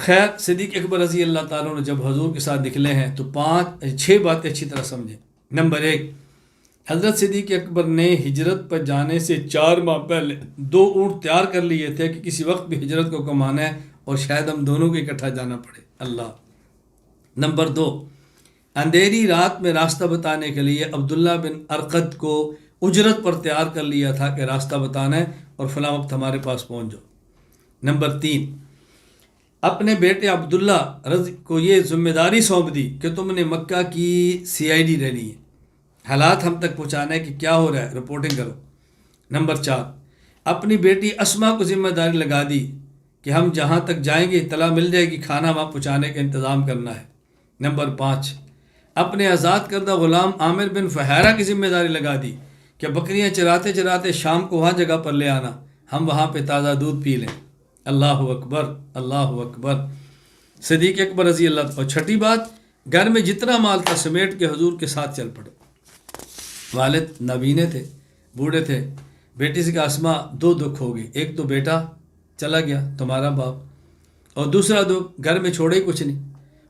خیر صدیق اکبر رضی اللہ تعالیٰ عنہ جب حضور کے ساتھ نکلے ہیں تو 6 باتیں اچھی طرح سمجھیں۔ نمبر 1، حضرت صدیق اکبر نے ہجرت پر جانے سے 4 ماہ پہلے 2 اونٹ تیار کر لیے تھے کہ کسی وقت بھی ہجرت کو کمانا ہے اور شاید ہم دونوں کو اکٹھا جانا پڑے اللہ۔ نمبر 2، اندھیری رات میں راستہ بتانے کے لیے عبداللہ بن ارقد کو اجرت پر تیار کر لیا تھا کہ راستہ بتانا ہے اور فلاں وقت ہمارے پاس پہنچ جاؤ۔ نمبر 3، اپنے بیٹے عبداللہ رضی کو یہ ذمہ داری سونپ دی کہ تم نے مکہ کی CID رہنی ہے، حالات ہم تک پہنچانا ہے کہ کیا ہو رہا ہے، رپورٹنگ کرو۔ نمبر 4، اپنی بیٹی اسما کو ذمہ داری لگا دی کہ ہم جہاں تک جائیں گے اطلاع مل جائے گی، کھانا وہاں پہنچانے کا انتظام کرنا ہے۔ نمبر 5، اپنے آزاد کردہ غلام عامر بن فہیرہ کی ذمہ داری لگا دی کہ بکریاں چراتے چراتے شام کو وہاں جگہ پر لے آنا، ہم وہاں پہ تازہ دودھ پی لیں۔ اللہ اکبر، اللہ اکبر۔ صدیق اکبر رضی اللہ عنہ۔ اور چھٹی بات، گھر میں جتنا مال تھا سمیٹ کے حضور کے ساتھ چل پڑے۔ والد نابینے تھے، بوڑھے تھے، بیٹی سے کہا اسما 2 دکھ ہو گئے، ایک تو بیٹا چلا گیا تمہارا باپ، اور دوسرا دکھ گھر میں چھوڑے ہی کچھ نہیں۔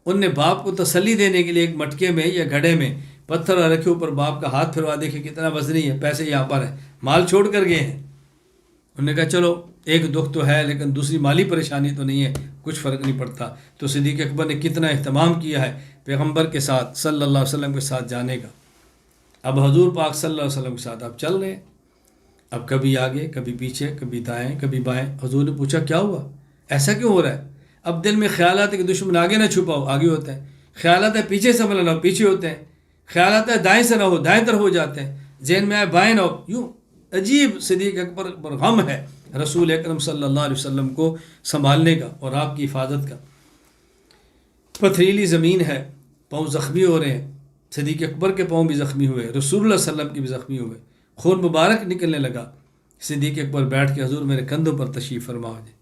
ان نے باپ کو تسلی دینے کے لیے ایک مٹکے میں یا گھڑے میں پتھر رکھے اوپر باپ کا ہاتھ پھروا، دیکھے کتنا وزنی ہے، پیسے یہاں پر ہیں، مال چھوڑ کر گئے ہیں۔ انہوں نے کہا چلو ایک دکھ تو ہے لیکن دوسری مالی پریشانی تو نہیں ہے، کچھ فرق نہیں پڑتا۔ تو صدیق اکبر نے کتنا اہتمام کیا ہے پیغمبر کے ساتھ صلی اللہ علیہ وسلم کے ساتھ جانے کا۔ اب حضور پاک صلی اللہ علیہ وسلم کے ساتھ آپ چل رہے ہیں، اب کبھی آگے کبھی پیچھے، کبھی دائیں کبھی بائیں۔ حضور نے پوچھا کیا ہوا، ایسا کیوں ہو رہا ہے؟ اب دل میں خیالات ہے کہ دشمن آگے نہ چھپاؤ، آگے ہوتا ہے، خیالات ہے پیچھے سے نہ ہو، پیچھے ہوتے ہیں، خیالات ہے دائیں سے نہ ہو، دائیں طرف ہو جاتے ہیں، ذہن میں آئے بائیں نہ ہو، یوں عجیب صدیق اکبر پر غم ہے رسول اکرم صلی اللہ علیہ وسلم کو سنبھالنے کا اور آپ کی حفاظت کا۔ پتھریلی زمین ہے، پاؤں زخمی ہو رہے ہیں، صدیق اکبر کے پاؤں بھی زخمی ہوئے، رسول اللہ صلی اللہ علیہ وسلم کے بھی زخمی ہوئے، خون مبارک نکلنے لگا۔ صدیق اکبر بیٹھ کے حضور میرے کندھوں پر تشریف فرما ہو جائے۔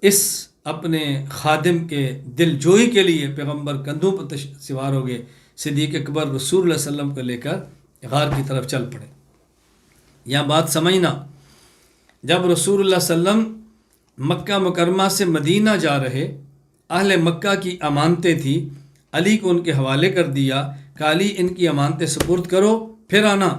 اس اپنے خادم کے دل جوئی کے لیے پیغمبر کندھوں پر سوار ہو گئے۔ صدیق اکبر رسول اللہ صلی اللہ علیہ وسلم کو لے کر غار کی طرف چل پڑے۔ یہاں بات سمجھنا، جب رسول اللہ صلی اللہ علیہ وسلم مکہ مکرمہ سے مدینہ جا رہے، اہل مکہ کی امانتیں تھیں، علی کو ان کے حوالے کر دیا کہ علی ان کی امانتیں سپرد کرو پھر آنا،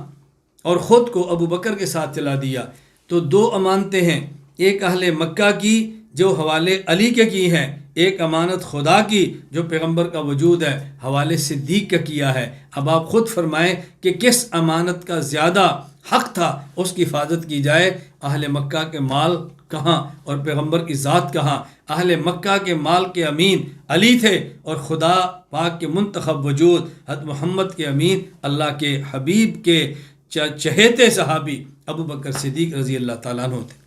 اور خود کو ابو بکر کے ساتھ چلا دیا۔ تو 2 امانتیں ہیں، ایک اہل مکہ کی جو حوالے علی کے کی ہیں، ایک امانت خدا کی جو پیغمبر کا وجود ہے حوالے صدیق کا کیا ہے۔ اب آپ خود فرمائیں کہ کس امانت کا زیادہ حق تھا اس کی حفاظت کی جائے، اہل مکہ کے مال کہاں اور پیغمبر کی ذات کہاں؟ اہل مکہ کے مال کے امین علی تھے اور خدا پاک کے منتخب وجود حضرت محمد کے امین اللہ کے حبیب کے چہیتے صحابی ابو بکر صدیق رضی اللہ تعالیٰ عنہ تھے۔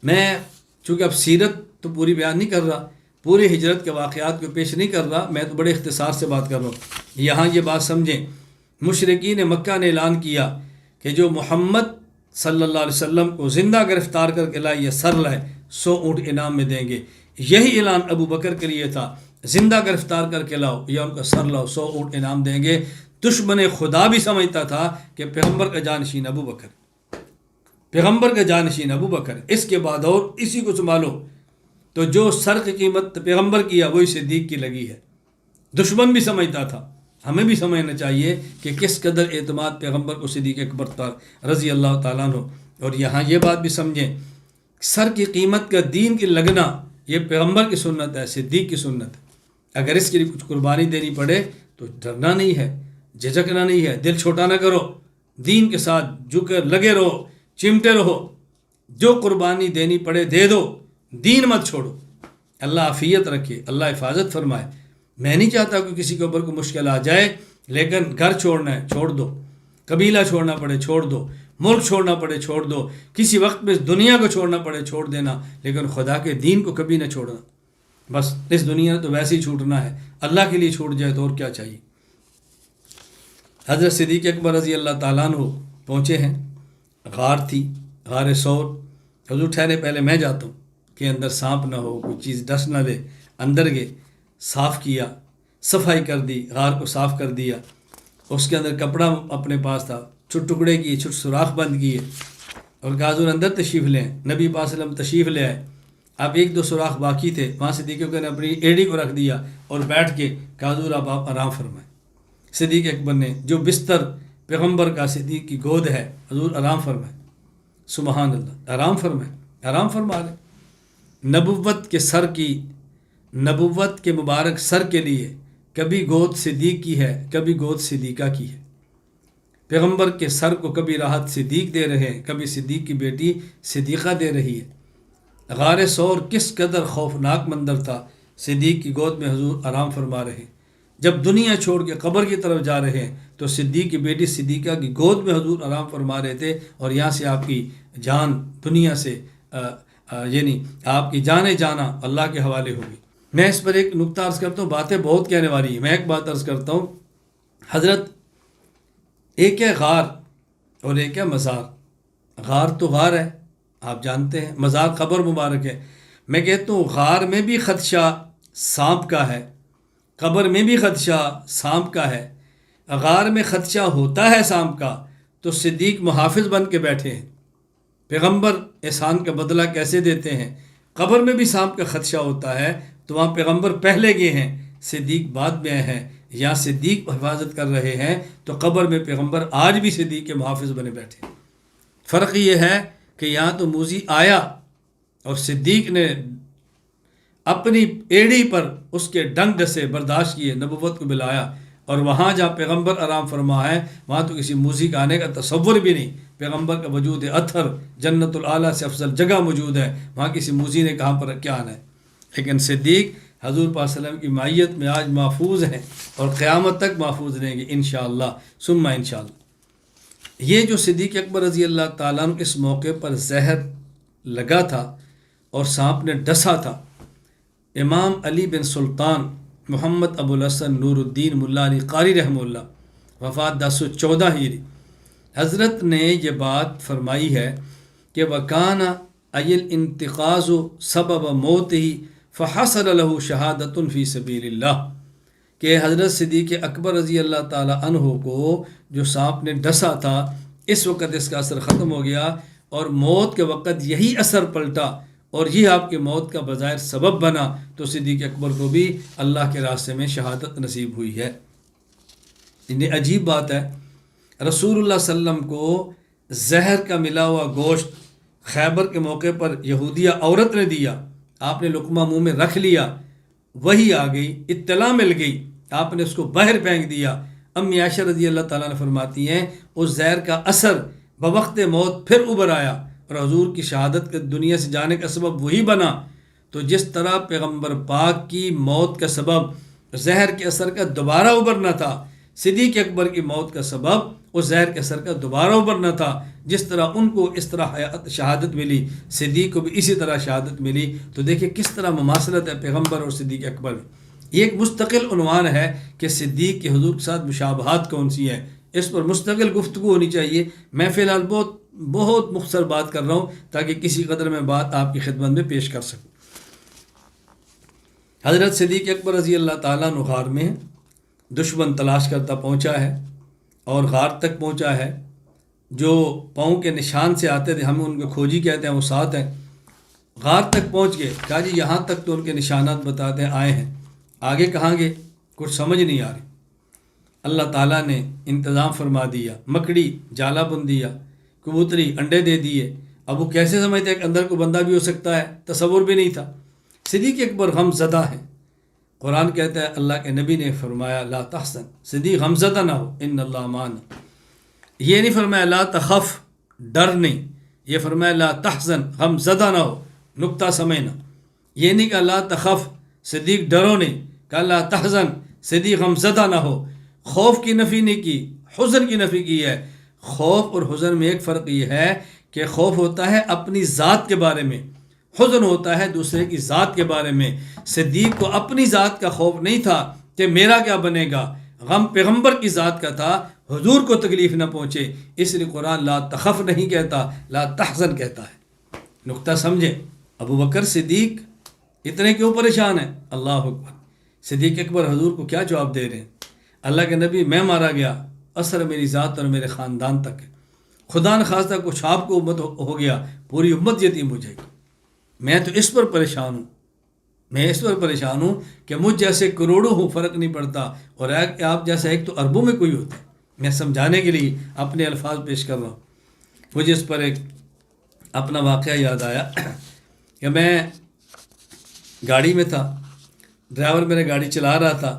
میں چونکہ اب سیرت تو پوری بیان نہیں کر رہا، پورے ہجرت کے واقعات کو پیش نہیں کر رہا، میں تو بڑے اختصار سے بات کر رہا ہوں۔ یہاں یہ بات سمجھیں، مشرکین مکہ نے اعلان کیا کہ جو محمد صلی اللہ علیہ وسلم کو زندہ گرفتار کر کے لائے یا سر لائے 100 اونٹ انعام میں دیں گے۔ یہی اعلان ابو بکر کے لیے تھا، زندہ گرفتار کر کے لاؤ یا ان کا سر لاؤ، 100 اونٹ انعام دیں گے۔ دشمن خدا بھی سمجھتا تھا کہ پیغمبر کا جانشین ابو بکر، پیغمبر کا جانشین ابو بکر، اس کے بعد اور اسی کو سنبھالو۔ تو جو سر کی قیمت پیغمبر کیا وہی صدیق کی لگی ہے۔ دشمن بھی سمجھتا تھا، ہمیں بھی سمجھنا چاہیے کہ کس قدر اعتماد پیغمبر کو صدیق اکبر رضی اللہ تعالیٰ عنہ۔ اور یہاں یہ بات بھی سمجھیں، سر کی قیمت کا دین کی لگنا یہ پیغمبر کی سنت ہے، صدیق کی سنت ہے۔ اگر اس کے لیے کچھ قربانی دینی پڑے تو ڈرنا نہیں ہے، جھجکنا نہیں ہے، دل چھوٹا نہ کرو، دین کے ساتھ جھک کر لگے رہو، چمٹے رہو، جو قربانی دینی پڑے دے دو، دین مت چھوڑو۔ اللہ عافیت رکھے، اللہ حفاظت فرمائے۔ میں نہیں چاہتا کہ کسی کے اوپر کوئی مشکل آ جائے، لیکن گھر چھوڑنا ہے چھوڑ دو، قبیلہ چھوڑنا پڑے چھوڑ دو، ملک چھوڑنا پڑے چھوڑ دو، کسی وقت میں دنیا کو چھوڑنا پڑے چھوڑ دینا، لیکن خدا کے دین کو کبھی نہ چھوڑنا۔ بس اس دنیا تو ویسے ہی چھوٹنا ہے، اللہ کے لیے چھوٹ جائے تو اور کیا چاہیے۔ حضرت صدیق اکبر رضی اللہ تعالیٰ عنہ پہنچے ہیں، غار تھی، غار ثور۔ حضور ٹھہرے پہلے میں جاتا ہوں کہ اندر سانپ نہ ہو، کوئی چیز ڈس نہ دے۔ اندر گئے، صاف کیا، صفائی کر دی، غار کو صاف کر دیا، اس کے اندر کپڑا اپنے پاس تھا، چھوٹ ٹکڑے کیے، چھوٹ سوراخ بند کیے اور کہا حضور اندر تشریف لیں۔ نبی پاک صلی اللہ علیہ وسلم تشریف لے آئے، اب ایک دو سوراخ باقی تھے، وہاں صدیق اکبر نے اپنی ایڑی کو رکھ دیا اور بیٹھ کے کہا حضور آپ آرام فرمائیں۔ صدیق اکبر نے جو بستر پیغمبر کا صدیق کی گود ہے، حضور آرام فرمائیں، سبحان اللہ، آرام فرمائیں، آرام فرما رہے۔ نبوت کے مبارک سر کے لیے کبھی گود صدیق کی ہے، کبھی گود صدیقہ کی ہے۔ پیغمبر کے سر کو کبھی راحت صدیق دے رہے ہیں، کبھی صدیق کی بیٹی صدیقہ دے رہی ہے۔ غار ثور کس قدر خوفناک منظر تھا، صدیق کی گود میں حضور آرام فرما رہے ہیں۔ جب دنیا چھوڑ کے قبر کی طرف جا رہے ہیں تو صدیق کی بیٹی صدیقہ کی گود میں حضور آرام فرما رہے تھے، اور یہاں سے آپ کی جان دنیا سے یعنی آپ کی جانے جانا اللہ کے حوالے ہوگی۔ میں اس پر ایک نقطہ عرض کرتا ہوں، باتیں بہت کہنے والی ہیں، میں ایک بات عرض کرتا ہوں۔ حضرت ایک ہے غار اور ایک ہے مزار۔ غار تو غار ہے، آپ جانتے ہیں، مزار قبر مبارک ہے۔ میں کہتا ہوں غار میں بھی خدشہ سانپ کا ہے، قبر میں بھی خدشہ سانپ کا ہے۔ غار میں خدشہ ہوتا ہے سانپ کا تو صدیق محافظ بن کے بیٹھے ہیں۔ پیغمبر احسان کا بدلہ کیسے دیتے ہیں؟ قبر میں بھی سانپ کا خدشہ ہوتا ہے تو وہاں پیغمبر پہلے گئے ہیں، صدیق بعد میں آئے ہیں، یا صدیق حفاظت کر رہے ہیں تو قبر میں پیغمبر آج بھی صدیق کے محافظ بنے بیٹھے۔ فرق یہ ہے کہ یہاں تو موذی آیا اور صدیق نے اپنی ایڑی پر اس کے ڈنگ سے برداشت کیے، نبوت کو بلایا، اور وہاں جہاں پیغمبر آرام فرما ہے وہاں تو کسی موذی کا آنے کا تصور بھی نہیں۔ پیغمبر کا وجود اطہر جنت العالی سے افضل جگہ موجود ہے، وہاں کسی موذی نے کہاں پر کیا آنا ہے۔ لیکن صدیق حضور پاک صلی اللہ علیہ وسلم کی معیت میں آج محفوظ ہیں اور قیامت تک محفوظ رہیں گے انشاءاللہ ثم انشاءاللہ۔ یہ جو صدیق اکبر رضی اللہ تعالیٰ عنہ اس موقع پر زہر لگا تھا اور سانپ نے ڈسا تھا، امام علی بن سلطان محمد ابو الحسن نور الدین ملا علی قاری رحمہ اللہ، وفات 1014 ہجری، حضرت نے یہ بات فرمائی ہے کہ وَكَانَ أَيِ الْإِنْتِقَاذُ سَبَبَ مَوْتِهِ فَحَصَلَ لَهُ شَهَادَةٌ فِي سَبِيلِ اللَّهِ، کہ حضرت صدیق اکبر رضی اللہ تعالی عنہ کو جو سانپ نے ڈسا تھا اس وقت اس کا اثر ختم ہو گیا، اور موت کے وقت یہی اثر پلٹا اور یہ آپ کی موت کا بظاہر سبب بنا، تو صدیق اکبر کو بھی اللہ کے راستے میں شہادت نصیب ہوئی ہے۔ یہ عجیب بات ہے، رسول اللہ صلی اللہ علیہ وسلم کو زہر کا ملا ہوا گوشت خیبر کے موقع پر یہودیہ عورت نے دیا، آپ نے لقمہ منہ میں رکھ لیا، وہی آ گئی، اطلاع مل گئی، آپ نے اس کو باہر پھینک دیا۔ امی عائشہ رضی اللہ تعالیٰ نے فرماتی ہیں اس زہر کا اثر بوقت موت پھر ابھر آیا اور حضور کی شہادت کے دنیا سے جانے کا سبب وہی بنا۔ تو جس طرح پیغمبر پاک کی موت کا سبب زہر کے اثر کا دوبارہ ابھرنا تھا، صدیق اکبر کی موت کا سبب اس زہر کے اثر کا دوبارہ ابھرنا تھا۔ جس طرح ان کو اس طرح شہادت ملی، صدیق کو بھی اسی طرح شہادت ملی۔ تو دیکھیں کس طرح مماثلت ہے پیغمبر اور صدیق اکبر میں۔ یہ ایک مستقل عنوان ہے کہ صدیق کے حضور کے ساتھ مشابہات کون سی ہیں، اس پر مستقل گفتگو ہونی چاہیے۔ میں فی الحال بہت مختصر بات کر رہا ہوں تاکہ کسی قدر میں بات آپ کی خدمت میں پیش کر سکوں۔ حضرت صدیق اکبر رضی اللہ تعالیٰ عنہ غار میں دشمن تلاش کرتا پہنچا ہے اور غار تک پہنچا ہے۔ جو پاؤں کے نشان سے آتے تھے، ہم ان کو کھوجی کہتے ہیں، وہ ساتھ ہیں۔ غار تک پہنچ گئے، کہا جی یہاں تک تو ان کے نشانات بتاتے ہیں آئے ہیں، آگے کہاں گے کچھ سمجھ نہیں آ رہی۔ اللہ تعالیٰ نے انتظام فرما دیا، مکڑی جالا بن دیا، کبوتری انڈے دے دیے۔ اب وہ کیسے سمجھتے ہیں کہ اندر کو بندہ بھی ہو سکتا ہے، تصور بھی نہیں تھا۔ صدیق اکبر غم زدہ ہیں۔ قرآن کہتا ہے، اللہ کے نبی نے فرمایا لا تحزن، صدیق غم زدہ نہ ہو، ان اللہ معنا۔ یہ نہیں فرمایا لا تخف، ڈر نہیں، یہ فرمایا لا تحزن، غم زدہ نہ ہو، نقطہ سمجھنا۔ یہ نہیں کہا لا تخف صدیق ڈرو نہیں، کہا لا تحزن صدیق غم زدہ نہ ہو۔ خوف کی نفی نہیں کی، حزن کی نفی کی ہے۔ خوف اور حزن میں ایک فرق یہ ہے کہ خوف ہوتا ہے اپنی ذات کے بارے میں، حزن ہوتا ہے دوسرے کی ذات کے بارے میں۔ صدیق کو اپنی ذات کا خوف نہیں تھا کہ میرا کیا بنے گا، غم پیغمبر کی ذات کا تھا، حضور کو تکلیف نہ پہنچے، اس لیے قرآن لا تخف نہیں کہتا، لا تحزن کہتا ہے۔ نقطہ سمجھے؟ ابو بکر صدیق اتنے کیوں پریشان ہیں؟ اللہ اکبر۔ صدیق اکبر حضور کو کیا جواب دے رہے ہیں؟ اللہ کے نبی میں مارا گیا، اثر میری ذات اور میرے خاندان تک ہے، خدا نخواستہ کچھ آپ کو امت ہو گیا، پوری امت یتیم ہو جائے گی۔ میں تو اس پر پریشان ہوں، میں اس پر پریشان ہوں کہ مجھ جیسے کروڑوں ہوں فرق نہیں پڑتا، اور آپ جیسا ایک تو اربوں میں کوئی ہوتا ہے۔ میں سمجھانے کے لیے اپنے الفاظ پیش کر رہا ہوں۔ مجھے اس پر ایک اپنا واقعہ یاد آیا کہ میں گاڑی میں تھا، ڈرائیور میرا گاڑی چلا رہا تھا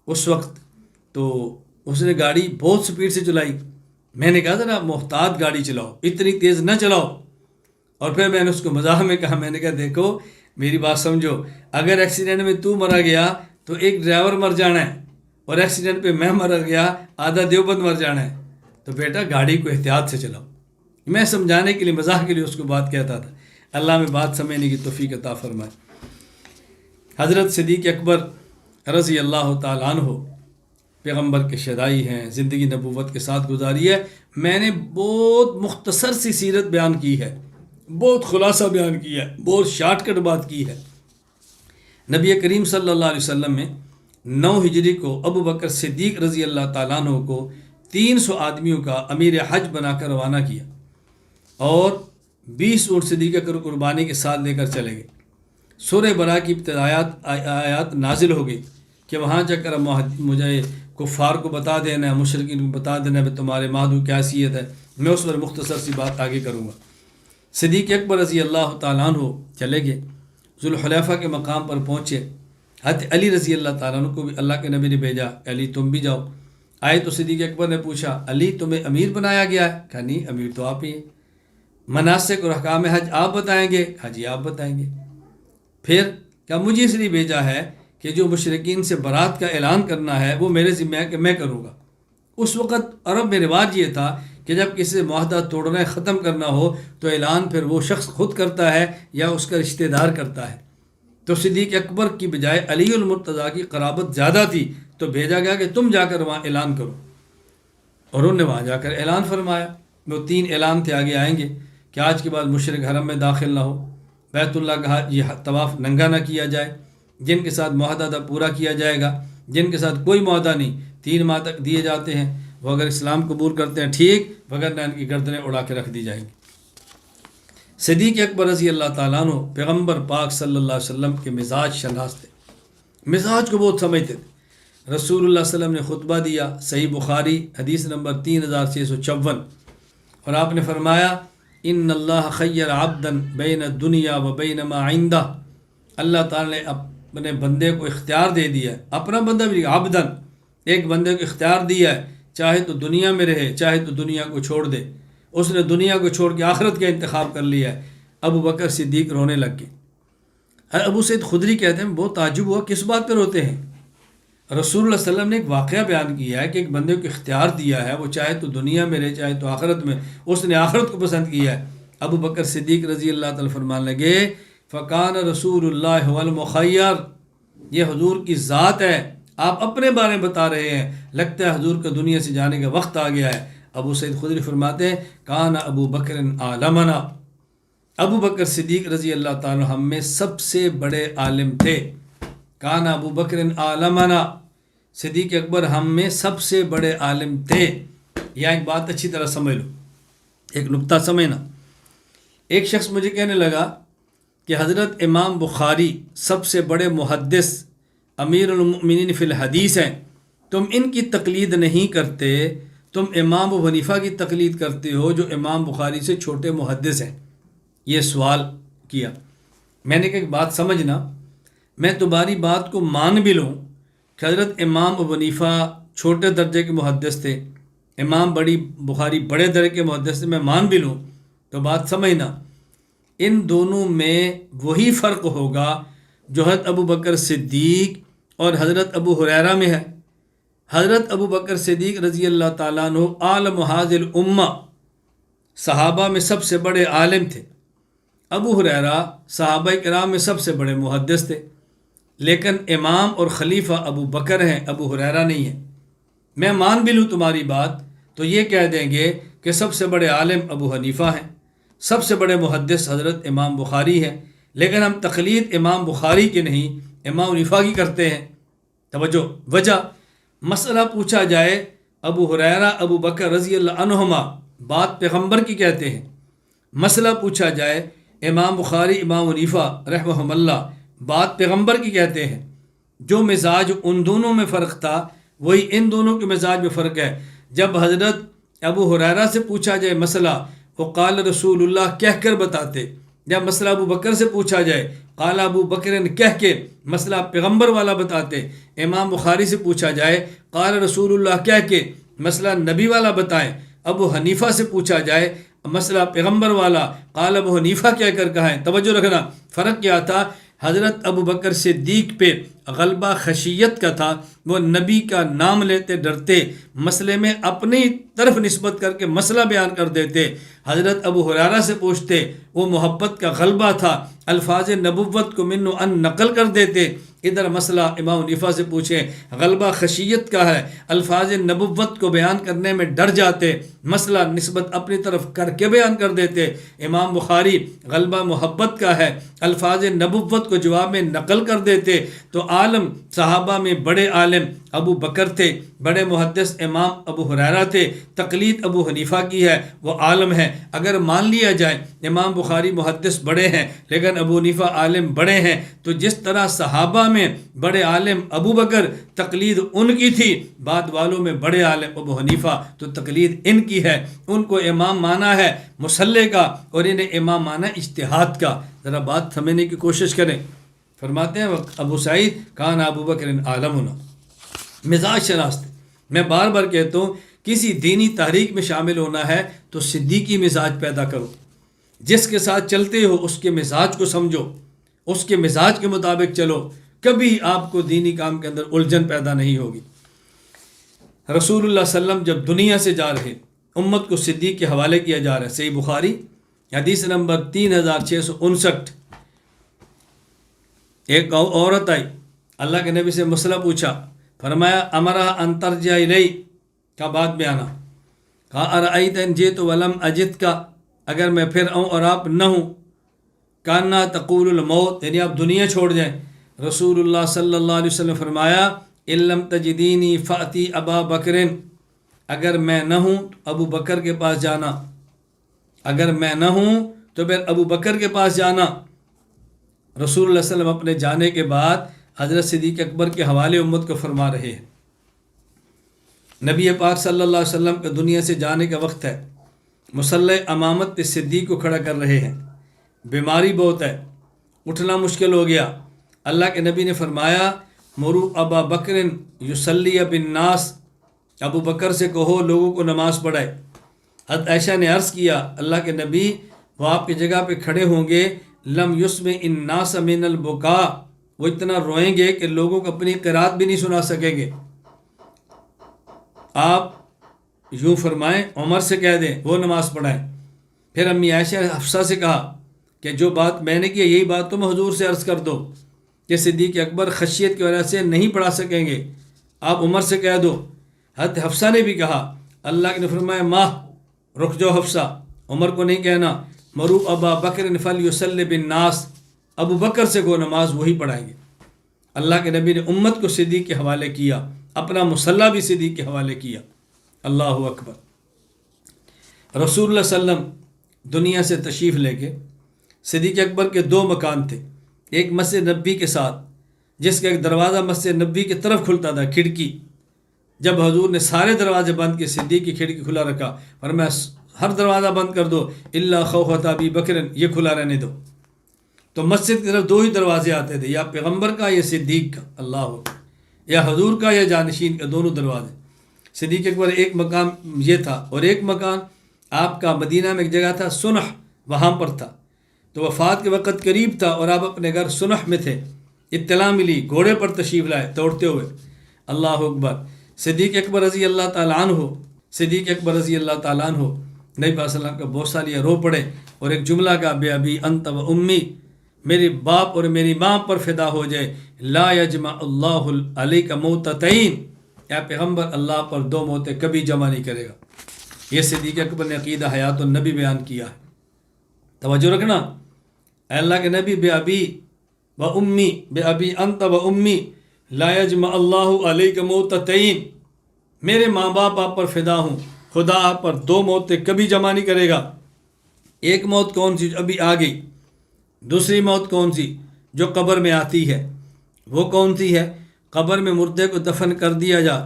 اس وقت، تو اس نے گاڑی بہت سپیڈ سے چلائی۔ میں نے کہا ذرا محتاط گاڑی چلاؤ، اتنی تیز نہ چلاؤ۔ اور پھر میں نے اس کو مزاح میں کہا، میں نے کہا دیکھو میری بات سمجھو، اگر ایکسیڈنٹ میں تو مرا گیا تو ایک ڈرائیور مر جانا ہے، اور ایکسیڈنٹ پہ میں مر گیا آدھا دیوبند مر جانا ہے، تو بیٹا گاڑی کو احتیاط سے چلاؤ۔ میں سمجھانے کے لیے، مزاح کے لیے اس کو بات کہتا تھا۔ اللہ میں بات سمجھنے کی توفیق عطا فرمائے۔ حضرت صدیق اکبر رضی اللہ تعالیٰ عنہ پیغمبر کے شدائی ہیں، زندگی نبوت کے ساتھ گزاری ہے۔ میں نے بہت مختصر سی سیرت بیان کی ہے، بہت خلاصہ بیان کیا ہے، بہت شارٹ کٹ بات کی ہے۔ نبی کریم صلی اللہ علیہ وسلم نے 9 ہجری کو ابو بکر صدیق رضی اللہ تعالیٰ عنہ کو 300 آدمیوں کا امیر حج بنا کر روانہ کیا، اور 20 اونٹ صدیقہ قربانی کے ساتھ لے کر چلے گئے۔ سورہ برا کی آیات نازل ہو گئی کہ وہاں جا کر مجھے کفار کو بتا دینا ہے، مشرکین کو بتا دینا ہے کہ تمہارے مادو کیا حیثیت ہے۔ میں اس پر مختصر سی بات آگے کروں گا۔ صدیق اکبر رضی اللہ تعالیٰ عنہ چلے گئے، ذوالحلیفہ کے مقام پر پہنچے۔ حضرت علی رضی اللہ تعالیٰ عنہ کو بھی اللہ کے نبی نے بھیجا، علی تم بھی جاؤ۔ آئے تو صدیق اکبر نے پوچھا، علی تمہیں امیر بنایا گیا ہے؟ کہا نہیں، امیر تو آپ ہی ہیں۔ مناسک اور احکام حج آپ بتائیں گے؟ ہاں جی آپ بتائیں گے۔ پھر کیا مجھے اس لیے بھیجا ہے کہ جو مشرکین سے برات کا اعلان کرنا ہے وہ میرے ذمہ ہے کہ میں کروں گا۔ اس وقت عرب میں رواج یہ تھا کہ جب کسی سے معاہدہ توڑنا ختم کرنا ہو تو اعلان پھر وہ شخص خود کرتا ہے یا اس کا رشتہ دار کرتا ہے۔ تو صدیق اکبر کی بجائے علی المرتضیٰ کی قرابت زیادہ تھی، تو بھیجا گیا کہ تم جا کر وہاں اعلان کرو، اور انہوں نے وہاں جا کر اعلان فرمایا۔ وہ 3 اعلان تھے، آگے آئیں گے، کہ آج کے بعد مشرک حرم میں داخل نہ ہو، بیت اللہ کا یہ طواف ننگا نہ کیا جائے، جن کے ساتھ معاہدہ تھا پورا کیا جائے گا، جن کے ساتھ کوئی معاہدہ نہیں 3 ماہ تک دیے جاتے ہیں، وہ اگر اسلام قبول کرتے ہیں ٹھیک، وگرنہ ان کی گردنیں اڑا کے رکھ دی جائیں گی۔ صدیق اکبر رضی اللہ تعالیٰ عنہ پیغمبر پاک صلی اللہ علیہ وسلم کے مزاج شناس تھے، مزاج کو بہت سمجھتے تھے۔ رسول اللہ صلی اللہ علیہ وسلم نے خطبہ دیا، صحیح بخاری حدیث نمبر 3654، اور آپ نے فرمایا، ان اللہ خیر عبدا بین الدنیا و بین ما عندہ، اللہ تعالیٰ نے اپنے بندے کو اختیار دے دیا ہے، اپنا بندہ بھی عبدن، ایک بندے کو اختیار دیا ہے، چاہے تو دنیا میں رہے چاہے تو دنیا کو چھوڑ دے۔ اس نے دنیا کو چھوڑ کے آخرت کا انتخاب کر لیا ہے۔ ابو بکر صدیق رونے لگ گئے۔ ابو سعید خدری کہتے ہیں بہت تعجب ہوا، کس بات پہ روتے ہیں؟ رسول اللہ صلی اللہ علیہ وسلم نے ایک واقعہ بیان کیا ہے کہ ایک بندے کو اختیار دیا ہے، وہ چاہے تو دنیا میں رہے چاہے تو آخرت میں، اس نے آخرت کو پسند کیا ہے۔ ابو بکر صدیق رضی اللہ تعالیٰ فرمانے لگے، فکان رسول اللہ والمخیر، یہ حضور کی ذات ہے، آپ اپنے بارے میں بتا رہے ہیں، لگتا ہے حضور کا دنیا سے جانے کا وقت آ گیا ہے۔ ابو سعید خدری فرماتے ہیں، کان ابو بکر عالمنا، ابو بکر صدیق رضی اللہ تعالیٰ ہم میں سب سے بڑے عالم تھے۔ کان ابو بکر عالمنا، صدیق اکبر ہم میں سب سے بڑے عالم تھے۔ یہاں ایک بات اچھی طرح سمجھ لو، ایک نقطہ سمجھنا۔ ایک شخص مجھے کہنے لگا کہ حضرت امام بخاری سب سے بڑے محدث امیر المؤمنین فی الحدیث ہیں، تم ان کی تقلید نہیں کرتے، تم امام ابو حنیفہ کی تقلید کرتے ہو جو امام بخاری سے چھوٹے محدث ہیں۔ یہ سوال کیا، میں نے کہا ایک بات سمجھنا، میں تمہاری بات کو مان بھی لوں کہ حضرت امام ابو حنیفہ چھوٹے درجے کے محدث تھے، امام بخاری بڑے درجے کے محدث تھے، میں مان بھی لوں، تو بات سمجھنا، ان دونوں میں وہی فرق ہوگا جو حضرت ابو بکر صدیق اور حضرت ابو ہریرہ میں ہے۔ حضرت ابو بکر صدیق رضی اللہ تعالیٰ عنہ عالم حاضر الامہ، صحابہ میں سب سے بڑے عالم تھے۔ ابو ہریرہ صحابہ کرام میں سب سے بڑے محدث تھے، لیکن امام اور خلیفہ ابو بکر ہیں، ابو ہریرہ نہیں ہیں۔ میں مان بھی لوں تمہاری بات تو یہ کہہ دیں گے کہ سب سے بڑے عالم ابو حنیفہ ہیں، سب سے بڑے محدث حضرت امام بخاری ہیں، لیکن ہم تقلید امام بخاری کی نہیں، امام حنیفہ کی کرتے ہیں۔ توجہ، وجہ مسئلہ پوچھا جائے ابو ہریرہ ابو بکر رضی اللہ عنہما بات پیغمبر کی کہتے ہیں، مسئلہ پوچھا جائے امام بخاری امام حنیفہ رحمہم اللہ بات پیغمبر کی کہتے ہیں، جو مزاج ان دونوں میں فرق تھا وہی ان دونوں کے مزاج میں فرق ہے۔ جب حضرت ابو ہریرہ سے پوچھا جائے مسئلہ، وہ قال رسول اللہ کہہ کر بتاتے، جب مسئلہ ابو بکر سے پوچھا جائے قال ابو بکر کہہ کے مسئلہ پیغمبر والا بتاتے، امام بخاری سے پوچھا جائے قال رسول اللہ کہہ کے مسئلہ نبی والا بتائیں، ابو حنیفہ سے پوچھا جائے مسئلہ پیغمبر والا قال ابو حنیفہ کہہ کر کہا ہے۔ توجہ رکھنا، فرق کیا تھا؟ حضرت ابو بکر صدیق پہ غلبہ خشیت کا تھا، وہ نبی کا نام لیتے ڈرتے، مسئلے میں اپنی طرف نسبت کر کے مسئلہ بیان کر دیتے۔ حضرت ابو ہریرہ سے پوچھتے، وہ محبت کا غلبہ تھا، الفاظ نبوت کو منو ان نقل کر دیتے۔ ادھر مسئلہ امام حنیفہ سے پوچھیں، غلبہ خشیت کا ہے، الفاظ نبوت کو بیان کرنے میں ڈر جاتے، مسئلہ نسبت اپنی طرف کر کے بیان کر دیتے۔ امام بخاری غلبہ محبت کا ہے، الفاظ نبوت کو جواب میں نقل کر دیتے۔ تو عالم صحابہ میں بڑے عالم ابو بکر تھے، بڑے محدث امام ابو ہریرہ تھے، تقلید ابو حنیفہ کی ہے، وہ عالم ہے۔ اگر مان لیا جائے امام بخاری محدث بڑے ہیں لیکن ابو حنیفہ عالم بڑے ہیں، تو جس طرح صحابہ میں بڑے عالم ابو بکر، تقلید ان کی تھی، بعد والوں میں بڑے عالم ابو حنیفہ، تو تقلید ان کی ہے۔ ان کو امام مانا ہے مصلح کا اور انہیں امام مانا اجتہاد کا۔ ذرا بات سمجھنے کی کوشش کریں۔ فرماتے ہیں ابو سعید کان ابو بکر عالمنا، مزاج شناخت۔ میں بار بار کہتا ہوں کسی دینی تحریک میں شامل ہونا ہے تو صدیقی مزاج پیدا کرو، جس کے ساتھ چلتے ہو اس کے مزاج کو سمجھو، اس کے مزاج کے مطابق چلو، کبھی آپ کو دینی کام کے اندر الجھن پیدا نہیں ہوگی۔ رسول اللہ صلی اللہ علیہ وسلم جب دنیا سے جا رہے، امت کو صدیق کے حوالے کیا جا رہا ہے۔ صحیح بخاری حدیث نمبر 3659۔ ایک عورت آئی، اللہ کے نبی سے مسئلہ پوچھا، فرمایا امرا ان ترجع الی کا بات میں آنا، کہا ارأیت ان جئت ولم اجد کا، اگر میں پھر آؤں اور آپ نہ ہوں، کانا تقول الموت، یعنی آپ دنیا چھوڑ جائیں۔ رسول اللہ صلی اللہ علیہ وسلم فرمایا ان لم تجدینی فاتی ابا بکر، اگر میں نہ ہوں تو ابو بکر کے پاس جانا، اگر میں نہ ہوں تو پھر ابو بکر کے پاس جانا۔ رسول اللہ صلی اللہ علیہ وسلم اپنے جانے کے بعد حضرت صدیق اکبر کے حوالے امت کو فرما رہے ہیں۔ نبی پاک صلی اللہ علیہ وسلم کا دنیا سے جانے کا وقت ہے، مصلح امامت پہ صدیق کو کھڑا کر رہے ہیں، بیماری بہت ہے، اٹھنا مشکل ہو گیا۔ اللہ کے نبی نے فرمایا مرو ابا بکر یصلی بالناس، ابو بکر سے کہو لوگوں کو نماز پڑھائے۔ حضرت عائشہ نے عرض کیا اللہ کے نبی وہ آپ کی جگہ پہ کھڑے ہوں گے، لم یسمع الناس من البکاء، وہ اتنا روئیں گے کہ لوگوں کو اپنی قرات بھی نہیں سنا سکیں گے۔ آپ یوں فرمائیں عمر سے کہہ دیں وہ نماز پڑھائیں۔ پھر امی عائشہ نے حفصہ سے کہا کہ جو بات میں نے کی یہی بات تم حضور سے عرض کر دو کہ صدیق اکبر خشیت کی وجہ سے نہیں پڑھا سکیں گے، آپ عمر سے کہہ دو۔ حضرت حفصہ نے بھی کہا، اللہ نے فرمایا ماہ رک جاؤ حفصہ، عمر کو نہیں کہنا، مرو ابا بکر فلیصلی بالناس، ابو بکر سے کو نماز وہی پڑھائیں گے۔ اللہ کے نبی نے امت کو صدیق کے حوالے کیا، اپنا مصلح بھی صدیق کے حوالے کیا۔ اللہ اکبر۔ رسول اللہ صلی اللہ علیہ وسلم دنیا سے تشریف لے کے صدیق اکبر کے دو مکان تھے، ایک مسجد نبی کے ساتھ جس کا ایک دروازہ مسجد نبی کی طرف کھلتا تھا، کھڑکی۔ جب حضور نے سارے دروازے بند کیے، صدیق کی کھڑکی کھلا رکھا، فرمایا ہر دروازہ بند کر دو الا خوفۃ ابی بکر، یہ کھلا رہنے دو۔ تو مسجد کی طرف دو ہی دروازے آتے تھے، یا پیغمبر کا یا صدیق کا، اللہ اکبر، یا حضور کا یا جانشین کا، دونوں دروازے۔ صدیق اکبر ایک مقام یہ تھا، اور ایک مکان آپ کا مدینہ میں ایک جگہ تھا سنح، وہاں پر تھا۔ تو وفات کے وقت قریب تھا اور آپ اپنے گھر سنح میں تھے، اطلاع ملی، گھوڑے پر تشریف لائے دوڑتے ہوئے، اللہ اکبر۔ صدیق اکبر رضی اللہ تعالیٰ عنہ، صدیق اکبر رضی اللہ تعالیٰ عنہ نبی صلی اللہ علیہ وسلم کا بہت ساری رو پڑے اور ایک جملہ کا بے ابی انت و امی، میرے باپ اور میری ماں پر فدا ہو جائے، لا یجمع اللہ علیک موتتین، اے پیغمبر اللہ پر دو موتیں کبھی جمع نہیں کرے گا۔ یہ صدیق اکبر نے عقیدہ حیات النبی بیان کیا ہے، توجہ رکھنا۔ اے اللہ کے نبی بے ابی و امی، بے ابی انت و امی لا یجمع اللہ علیک موتتین، میرے ماں باپ آپ پر فدا ہوں، خدا آپ پر دو موتیں کبھی جمع نہیں کرے گا۔ ایک موت کون سی؟ ابھی آ گئی، دوسری موت کون سی؟ جو قبر میں آتی ہے، وہ کون سی ہے؟ قبر میں مردے کو دفن کر دیا جائے،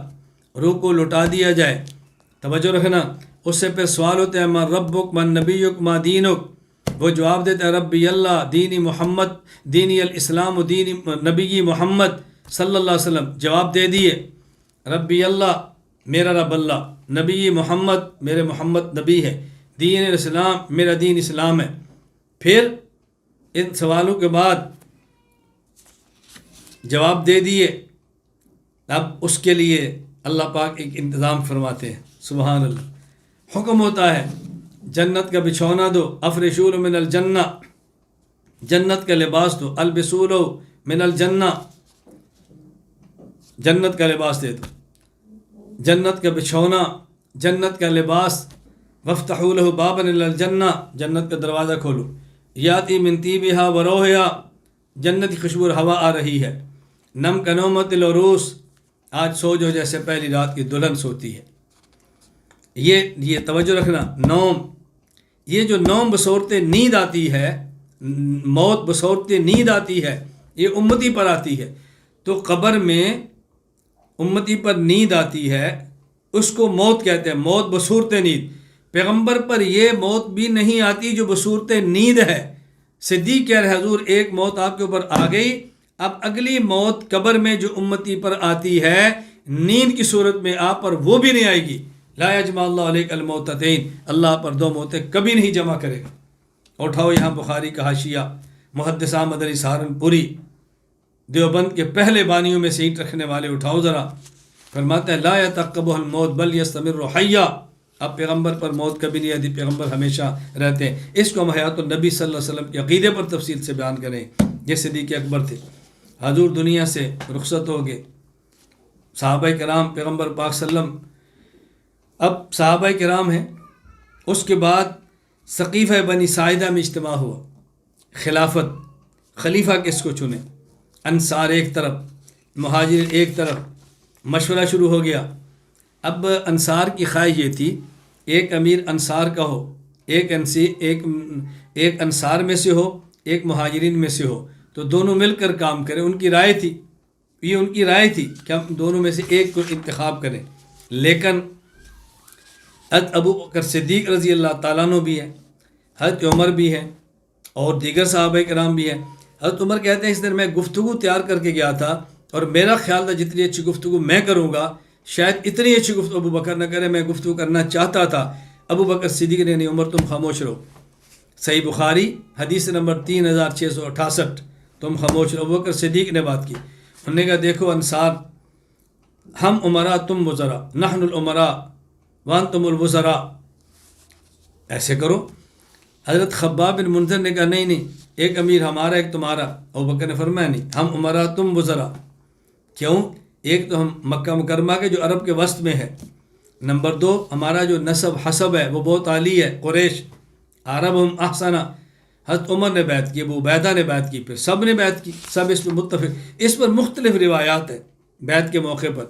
روح کو لٹا دیا جائے، توجہ رکھنا، اس سے پھر سوال ہوتے ہیں من ربک من نبیک ما دینک، وہ جواب دیتا ہے ربی اللہ دینی محمد، دینی الاسلام و دینی نبی محمد صلی اللہ علیہ وسلم، جواب دے دیے ربی اللہ میرا رب اللہ، نبی محمد میرے محمد نبی ہے، دین الاسلام میرا دین اسلام ہے۔ پھر ان سوالوں کے بعد جواب دے دیے، اب اس کے لیے اللہ پاک ایک انتظام فرماتے ہیں، سبحان اللہ، حکم ہوتا ہے جنت کا بچھونا دو، افرشوا من الجنہ، جنت کا لباس دو، البسوا من الجنہ، جنت کا لباس دے دو، جنت کا بچھونا، جنت کا لباس، وفتحوا له بابا الی الجنہ، جنت کا دروازہ کھولو، یاتی من طیبہا و روحہا، جنت کی خوشبو ہوا آ رہی ہے، نم کنومت العروس، آج سو جو جیسے پہلی رات کی دلہن سوتی ہے۔ یہ توجہ رکھنا، نوم، یہ جو نوم بصورت نیند آتی ہے، موت بصورت نیند آتی ہے، یہ امتی پر آتی ہے۔ تو قبر میں امتی پر نیند آتی ہے، اس کو موت کہتے ہیں، موت بصورت نیند۔ پیغمبر پر یہ موت بھی نہیں آتی جو بصورت نیند ہے۔ صدیق کہہ رہے حضور ایک موت آپ کے اوپر آ گئی، اب اگلی موت قبر میں جو امتی پر آتی ہے نیند کی صورت میں آپ پر، وہ بھی نہیں آئے گی۔ لا یجمع اللہ علیک الموتتین، اللہ پر دو موتیں کبھی نہیں جمع کرے گا۔ اٹھاؤ یہاں بخاری کا حاشیہ، محدث احمد علی سہارنپوری، دیوبند کے پہلے بانیوں میں سے اینٹ رکھنے والے، اٹھاؤ ذرا، فرماتے ہیں لا یتعقبہ الموت بل یستمر حیا، اب پیغمبر پر موت کبھی نہیں آتی، پیغمبر ہمیشہ رہتے ہیں۔ اس کو ہم حیات النبی صلی اللہ علیہ وسلم کے عقیدے پر تفصیل سے بیان کریں۔ یہ صدیق اکبر تھے، حضور دنیا سے رخصت ہو گئے، صحابہ کرام پیغمبر پاک صلی اللہ علیہ وسلم، اب صحابہ کرام ہیں، اس کے بعد سقیفہ بنی ساعدہ میں اجتماع ہوا، خلافت، خلیفہ کس کو چنے، انصار ایک طرف، مہاجر ایک طرف، مشورہ شروع ہو گیا۔ اب انصار کی خواہش یہ تھی ایک امیر انصار کا ہو، ایک انصار میں سے ہو، ایک مہاجرین میں سے ہو، تو دونوں مل کر کام کریں، ان کی رائے تھی، یہ ان کی رائے تھی کہ ہم دونوں میں سے ایک کو انتخاب کریں۔ لیکن حضرت ابو بکر صدیق رضی اللہ تعالیٰ عنہ بھی ہیں، حضرت عمر بھی ہیں، اور دیگر صحابہ کرام بھی ہیں۔ حضرت عمر کہتے ہیں اس دن میں گفتگو تیار کر کے گیا تھا، اور میرا خیال تھا جتنی اچھی گفتگو میں کروں گا شاید اتنی اچھی گفتگو ابو بکر نہ کرے، میں گفتگو کرنا چاہتا تھا۔ ابو بکر صدیق نے نہیں، عمر تم خاموش رہو، صحیح بخاری حدیث نمبر 3668، تم خاموش رہو۔ ابو بکر صدیق نے بات کی، انہوں نے کہا دیکھو انصار، ہم امراء تم وزراء، نحن الامراء وانتم الوزراء، ایسے کرو۔ حضرت خباب بن منذر نے کہا نہیں ایک امیر ہمارا ایک تمہارا۔ ابو بکر نے فرمایا نہیں، ہم امراء تم وزراء۔ کیوں؟ ایک تو ہم مکہ مکرمہ کے جو عرب کے وسط میں ہے، نمبر دو ہمارا جو نسب حسب ہے وہ بہت عالی ہے، قریش، عرب ہم احسنا۔ حضرت عمر نے بیعت کی، ابو عبیدہ نے بیعت کی، پھر سب نے بیعت کی، سب اس پر متفق۔ اس پر مختلف روایات ہیں بیعت کے موقع پر۔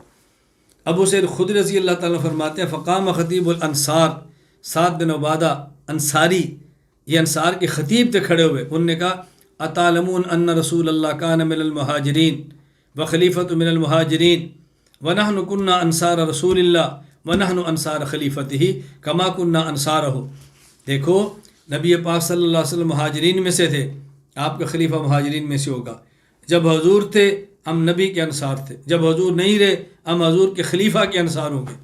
ابو سعید خدری رضی اللہ تعالیٰ فرماتے ہیں فقام خطیب الانصار سعد بن عبادہ انصاری، یہ انصار کے خطیب تھے کھڑے ہوئے، انہوں نے کہا اتعلمون ان رسول اللہ کان من المہاجرین وخلیفۃ من المہاجرین ونحن کنا انصار رسول اللہ ونحن انصار خلیفتہ کما کنا انصارہ۔ دیکھو نبی پاک صلی اللہ علیہ وسلم مہاجرین میں سے تھے، آپ کا خلیفہ مہاجرین میں سے ہوگا۔ جب حضور تھے ہم نبی کے انصار تھے، جب حضور نہیں رہے ہم حضور کے خلیفہ کے انصار ہوں گے۔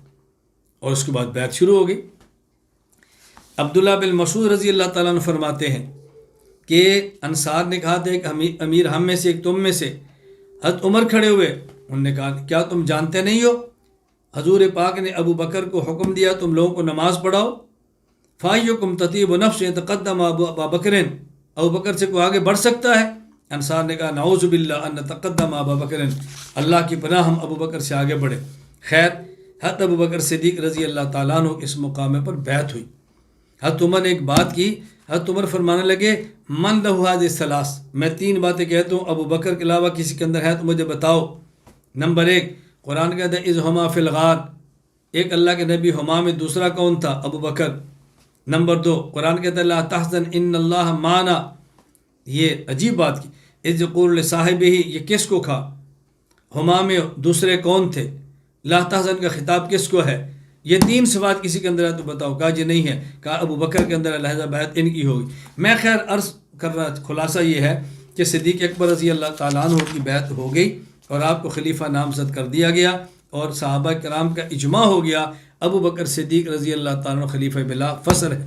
اور اس کے بعد بیعت شروع ہو گئی۔ عبداللہ بن مسعود رضی اللہ تعالیٰ عنہ فرماتے ہیں کہ انصار نے کہا تھا ایک امیر ہم میں سے ایک تم میں سے۔ حضرت عمر کھڑے ہوئے، انہوں نے کہا کیا تم جانتے نہیں ہو حضور پاک نے ابو بکر کو حکم دیا تم لوگوں کو نماز پڑھاؤ، فَأَيُّكُمْ تَطِيبُ نَفْسٍ يَتَقَدَّمُ أَبَا بَكْرٍ، ابو بکر سے کوئی آگے بڑھ سکتا ہے؟ انصار نے کہا نعوذ باللہ ان نتقدم ابا بکر، اللہ کی پناہ ہم ابو بکر سے آگے بڑھے۔ خیر حضرت ابو بکر صدیق رضی اللہ تعالیٰ عنہ اس مقام پر بیعت ہوئی۔ حضرت عمر نے ایک بات کی، حضرت عمر فرمانے لگے من لہ هذه الثلاث، میں تین باتیں کہتا ہوں ابو بکر کے علاوہ کسی کے اندر ہے تو مجھے بتاؤ۔ نمبر ایک، قرآن کہتا ہے اذ ہما فی الغار، ایک اللہ کے نبی ہما میں، دوسرا کون تھا؟ ابو بکر۔ نمبر دو، قرآن کہتا ہے لا تحزن ان اللہ معنا، یہ عجیب بات کی، اذ یقول صاحب ہی، یہ کس کو کھا؟ ہما میں دوسرے کون تھے؟ لا تحزن کا خطاب کس کو ہے؟ یہ 3 صفات کسی کے اندر ہے تو بتاؤ، کہا جی نہیں ہے، کہا ابو بکر کے اندر لہذا بیعت ان کی ہوگی۔ میں خیر عرض کر رہا، خلاصہ یہ ہے کہ صدیق اکبر رضی اللہ تعالیٰ عنہ کی بیعت ہو گئی اور آپ کو خلیفہ نامزد کر دیا گیا اور صحابہ کرام کا اجماع ہو گیا ابو بکر صدیق رضی اللہ تعالیٰ عنہ خلیفہ بلا فصل ہے۔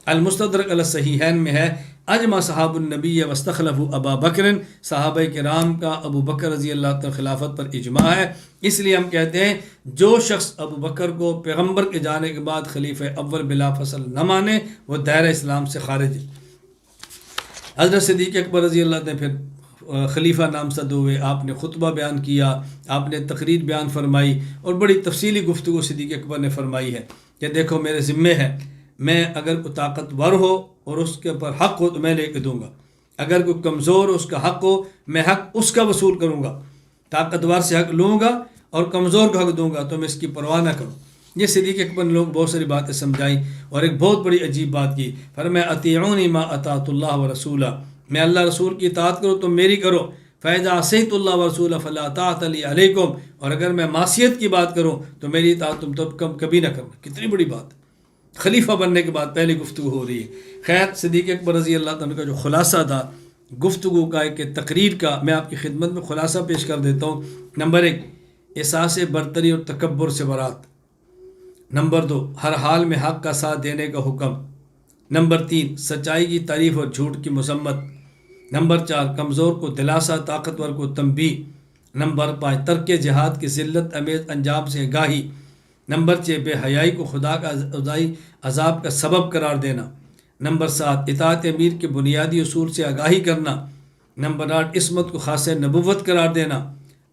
المستدرک علی الصحیحین میں ہے اجمع صحاب النبی واستخلفوا ابا بکر، صحابہ کرام کا ابو بکر رضی اللہ تعالیٰ خلافت پر اجماع ہے، اس لیے ہم کہتے ہیں جو شخص ابو بکر کو پیغمبر کے جانے کے بعد خلیفہ اول بلا فصل نہ مانے وہ دائرہ اسلام سے خارج ہے۔ حضرت صدیق اکبر رضی اللہ نے پھر خلیفہ نامزد ہوئے، آپ نے خطبہ بیان کیا، آپ نے تقریر بیان فرمائی اور بڑی تفصیلی گفتگو صدیق اکبر نے فرمائی ہے کہ دیکھو میرے ذمے ہے، میں اگر کوئی طاقتور ہو اور اس کے اوپر حق ہو تو میں لے کے دوں گا، اگر کوئی کمزور اس کا حق ہو میں حق اس کا وصول کروں گا، طاقتور سے حق لوں گا اور کمزور کا حق دوں گا تو میں اس کی پرواہ نہ کروں۔ یہ صدیق اکبر نے لوگ بہت ساری باتیں سمجھائیں اور ایک بہت بڑی عجیب بات کی، فرمایا اطیعونی ما اطاعت اللہ ورسولہ، میں اللہ رسول کی اطاعت کروں تو میری کرو، فَإِذَا عَصَيْتُ اللَّهَ وَرَسُولَهُ فَلَا طَاعَةَ لِي عَلَيْكُمْ، اور اگر میں معصیت کی بات کروں تو میری اطاعت تم تو کبھی نہ کرنا۔ کتنی بڑی بات، خلیفہ بننے کے بعد پہلی گفتگو ہو رہی ہے۔ خیر صدیق اکبر رضی اللہ عنہ کا جو خلاصہ تھا گفتگو کا، ایک تقریر کا، میں آپ کی خدمت میں خلاصہ پیش کر دیتا ہوں۔ نمبر 1، احساس برتری اور تکبر سے برات۔ نمبر 2، ہر حال میں حق کا ساتھ دینے کا حکم۔ نمبر 3، سچائی کی تعریف اور جھوٹ کی مذمت۔ نمبر 4، کمزور کو دلاسا، طاقتور کو تنبیہ۔ نمبر 5، ترک جہاد کی ذلت امیز انجام سے آگاہی۔ نمبر 6، بے حیائی کو خدا کا عذاب کا سبب قرار دینا۔ نمبر 7، اطاعت امیر کے بنیادی اصول سے آگاہی کرنا۔ نمبر 8، عصمت کو خاص نبوت قرار دینا۔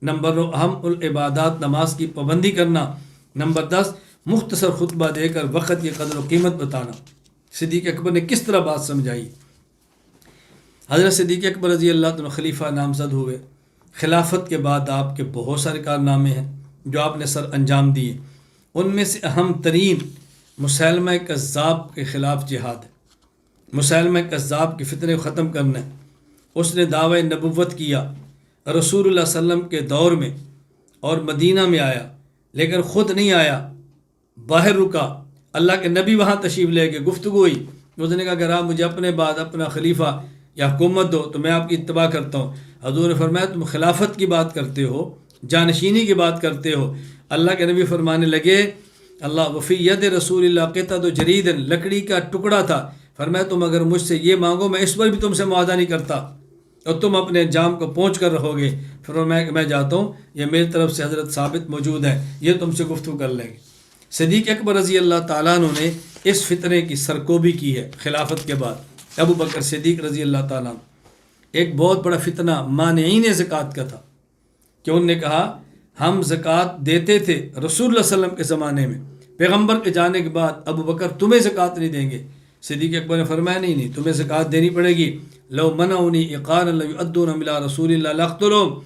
نمبر 9، اہم العبادات نماز کی پابندی کرنا۔ نمبر 10، مختصر خطبہ دے کر وقت کی قدر و قیمت بتانا۔ صدیق اکبر نے کس طرح بات سمجھائی؟ حضرت صدیق اکبر رضی اللہ عنہ خلیفہ نامزد ہوئے، خلافت کے بعد آپ کے بہت سارے کارنامے ہیں جو آپ نے سر انجام دیے، ان میں سے اہم ترین مسیلمہ کذاب کے خلاف جہاد ہے۔ مسیلمہ کذاب کے فتنے کو ختم کرنا ہے۔ اس نے دعوی نبوت کیا رسول اللہ صلی اللہ علیہ وسلم کے دور میں اور مدینہ میں آیا، لیکن خود نہیں آیا، باہر رکا، اللہ کے نبی وہاں تشریف لے کے گفتگو ہوئی، اس نے کہا اگر آپ مجھے اپنے بعد اپنا خلیفہ یا حکومت دو تو میں آپ کی اتباع کرتا ہوں۔ حضور نے فرمایا تم خلافت کی بات کرتے ہو، جانشینی کی بات کرتے ہو؟ اللہ کے نبی فرمانے لگے اللہ وفی ید رسول اللہ قطعۃ جرید، لکڑی کا ٹکڑا تھا، فرمایا تم اگر مجھ سے یہ مانگو میں اس پر بھی تم سے معاہدہ نہیں کرتا اور تم اپنے انجام کو پہنچ کر رہو گے۔ فرمایا کہ میں جاتا ہوں، یہ میری طرف سے حضرت ثابت موجود ہے، یہ تم سے گفتگو کر لیں گے۔ صدیق اکبر رضی اللہ تعالیٰ عنہ نے اس فتنے کی سرکوبی کی ہے خلافت کے بعد۔ ابو بکر صدیق رضی اللہ تعالیٰ عنہ، ایک بہت بڑا فتنہ مانعین زکوٰۃ کا تھا کہ انہوں نے کہا ہم زکوٰۃ دیتے تھے رسول اللہ صلی اللہ علیہ وسلم کے زمانے میں، پیغمبر کے جانے کے بعد ابو بکر تمہیں زکوٰۃ نہیں دیں گے۔ صدیق اکبر نے فرمایا نہیں تمہیں زکوٰۃ دینی پڑے گی۔ لو منعونی اقارا لیؤدون الی رسول اللہ لاقتلوہم،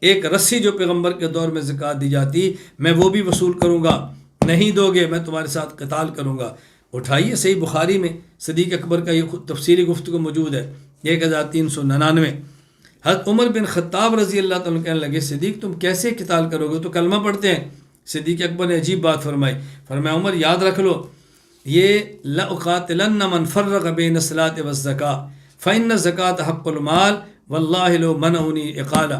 ایک رسی جو پیغمبر کے دور میں زکوٰۃ دی جاتی میں وہ بھی وصول کروں گا، نہیں دو گے میں تمہارے ساتھ قتال کروں گا۔ اٹھائیے صحیح بخاری میں صدیق اکبر کا یہ تفصیلی گفتگو موجود ہے 1399۔ حضرت عمر بن خطاب رضی اللہ تعالیٰ کہنے لگے صدیق تم کیسے قتال کرو گے، تو کلمہ پڑھتے ہیں۔ صدیق اکبر نے عجیب بات فرمائی، فرمایا عمر یاد رکھ لو یہ لأقاتلن من فرق بین الصلاۃ والزکاۃ فإن الزکاۃ حق المال واللہ لو منعونی اقالا،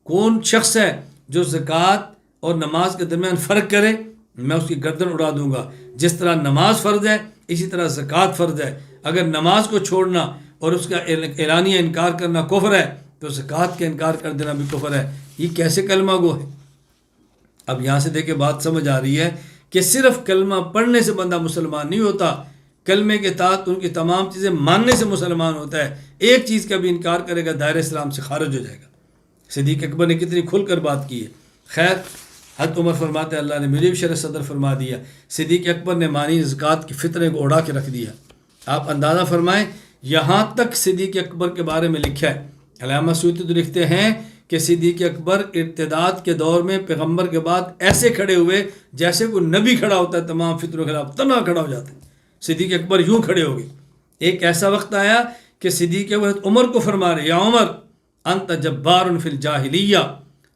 کون شخص ہے جو زکوٰۃ اور نماز کے درمیان فرق کرے میں اس کی گردن اڑا دوں گا۔ جس طرح نماز فرض ہے اسی طرح زکوٰۃ فرض ہے، اگر نماز کو چھوڑنا اور اس کا اعلانیہ انکار کرنا کفر ہے تو زکوٰۃ کا انکار کر دینا بھی کفر ہے۔ یہ کیسے کلمہ گو ہے؟ اب یہاں سے دیکھیں بات سمجھ آ رہی ہے کہ صرف کلمہ پڑھنے سے بندہ مسلمان نہیں ہوتا، کلمے کے تحت ان کی تمام چیزیں ماننے سے مسلمان ہوتا ہے۔ ایک چیز کا بھی انکار کرے گا دائرہ اسلام سے خارج ہو جائے گا۔ صدیق اکبر نے کتنی کھل کر بات کی ہے۔ خیر حضرت عمر فرماتے ہیں اللہ نے مجھے بھی شرح صدر فرما دیا، صدیق اکبر نے مانی زکوٰۃ کے فتنے کو اڑا کے رکھ دیا۔ آپ اندازہ فرمائیں یہاں تک صدیق اکبر کے بارے میں لکھا ہے، علامہ سیوطی تو لکھتے ہیں کہ صدیق اکبر ارتداد کے دور میں پیغمبر کے بعد ایسے کھڑے ہوئے جیسے کوئی نبی کھڑا ہوتا ہے، تمام فتنوں کے خلاف تنہا کھڑا ہو جاتا ہے۔ صدیق اکبر یوں کھڑے ہو گئے۔ ایک ایسا وقت آیا کہ صدیق اکبر عمر کو فرما رہے یا عمر انت جبار فی الجاہلیہ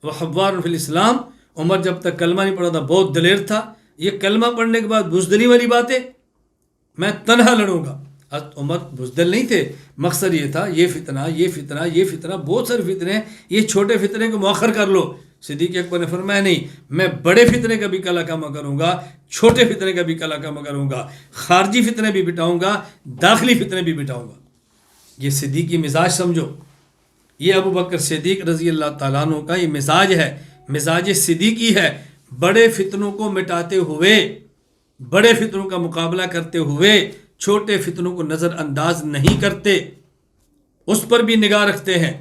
و حوار فی الاسلام. عمر جب تک کلمہ نہیں پڑھا تھا بہت دلیر تھا، یہ کلمہ پڑھنے کے بعد بزدلی والی باتیں، میں تنہا لڑوں گا. حضرت عمر بزدل نہیں تھے، مقصد یہ تھا یہ فتنہ یہ فتنہ یہ فتنہ، بہت سارے فتنے ہیں، یہ چھوٹے فتنے کو مؤخر کر لو. صدیق اکبر نے فرمایا نہیں، میں بڑے فتنے کا بھی کلا کما کروں گا، چھوٹے فتنے کا بھی کلا کما کروں گا، خارجی فتنے بھی بٹاؤں گا، داخلی فتنے بھی بٹاؤں گا. یہ صدیقی مزاج سمجھو، یہ ابو بکر صدیق رضی اللہ تعالیٰ عنہ کا یہ مزاج ہے، مزاج صدیقی ہے. بڑے فتنوں کو مٹاتے ہوئے، بڑے فتنوں کا مقابلہ کرتے ہوئے چھوٹے فتنوں کو نظر انداز نہیں کرتے، اس پر بھی نگاہ رکھتے ہیں.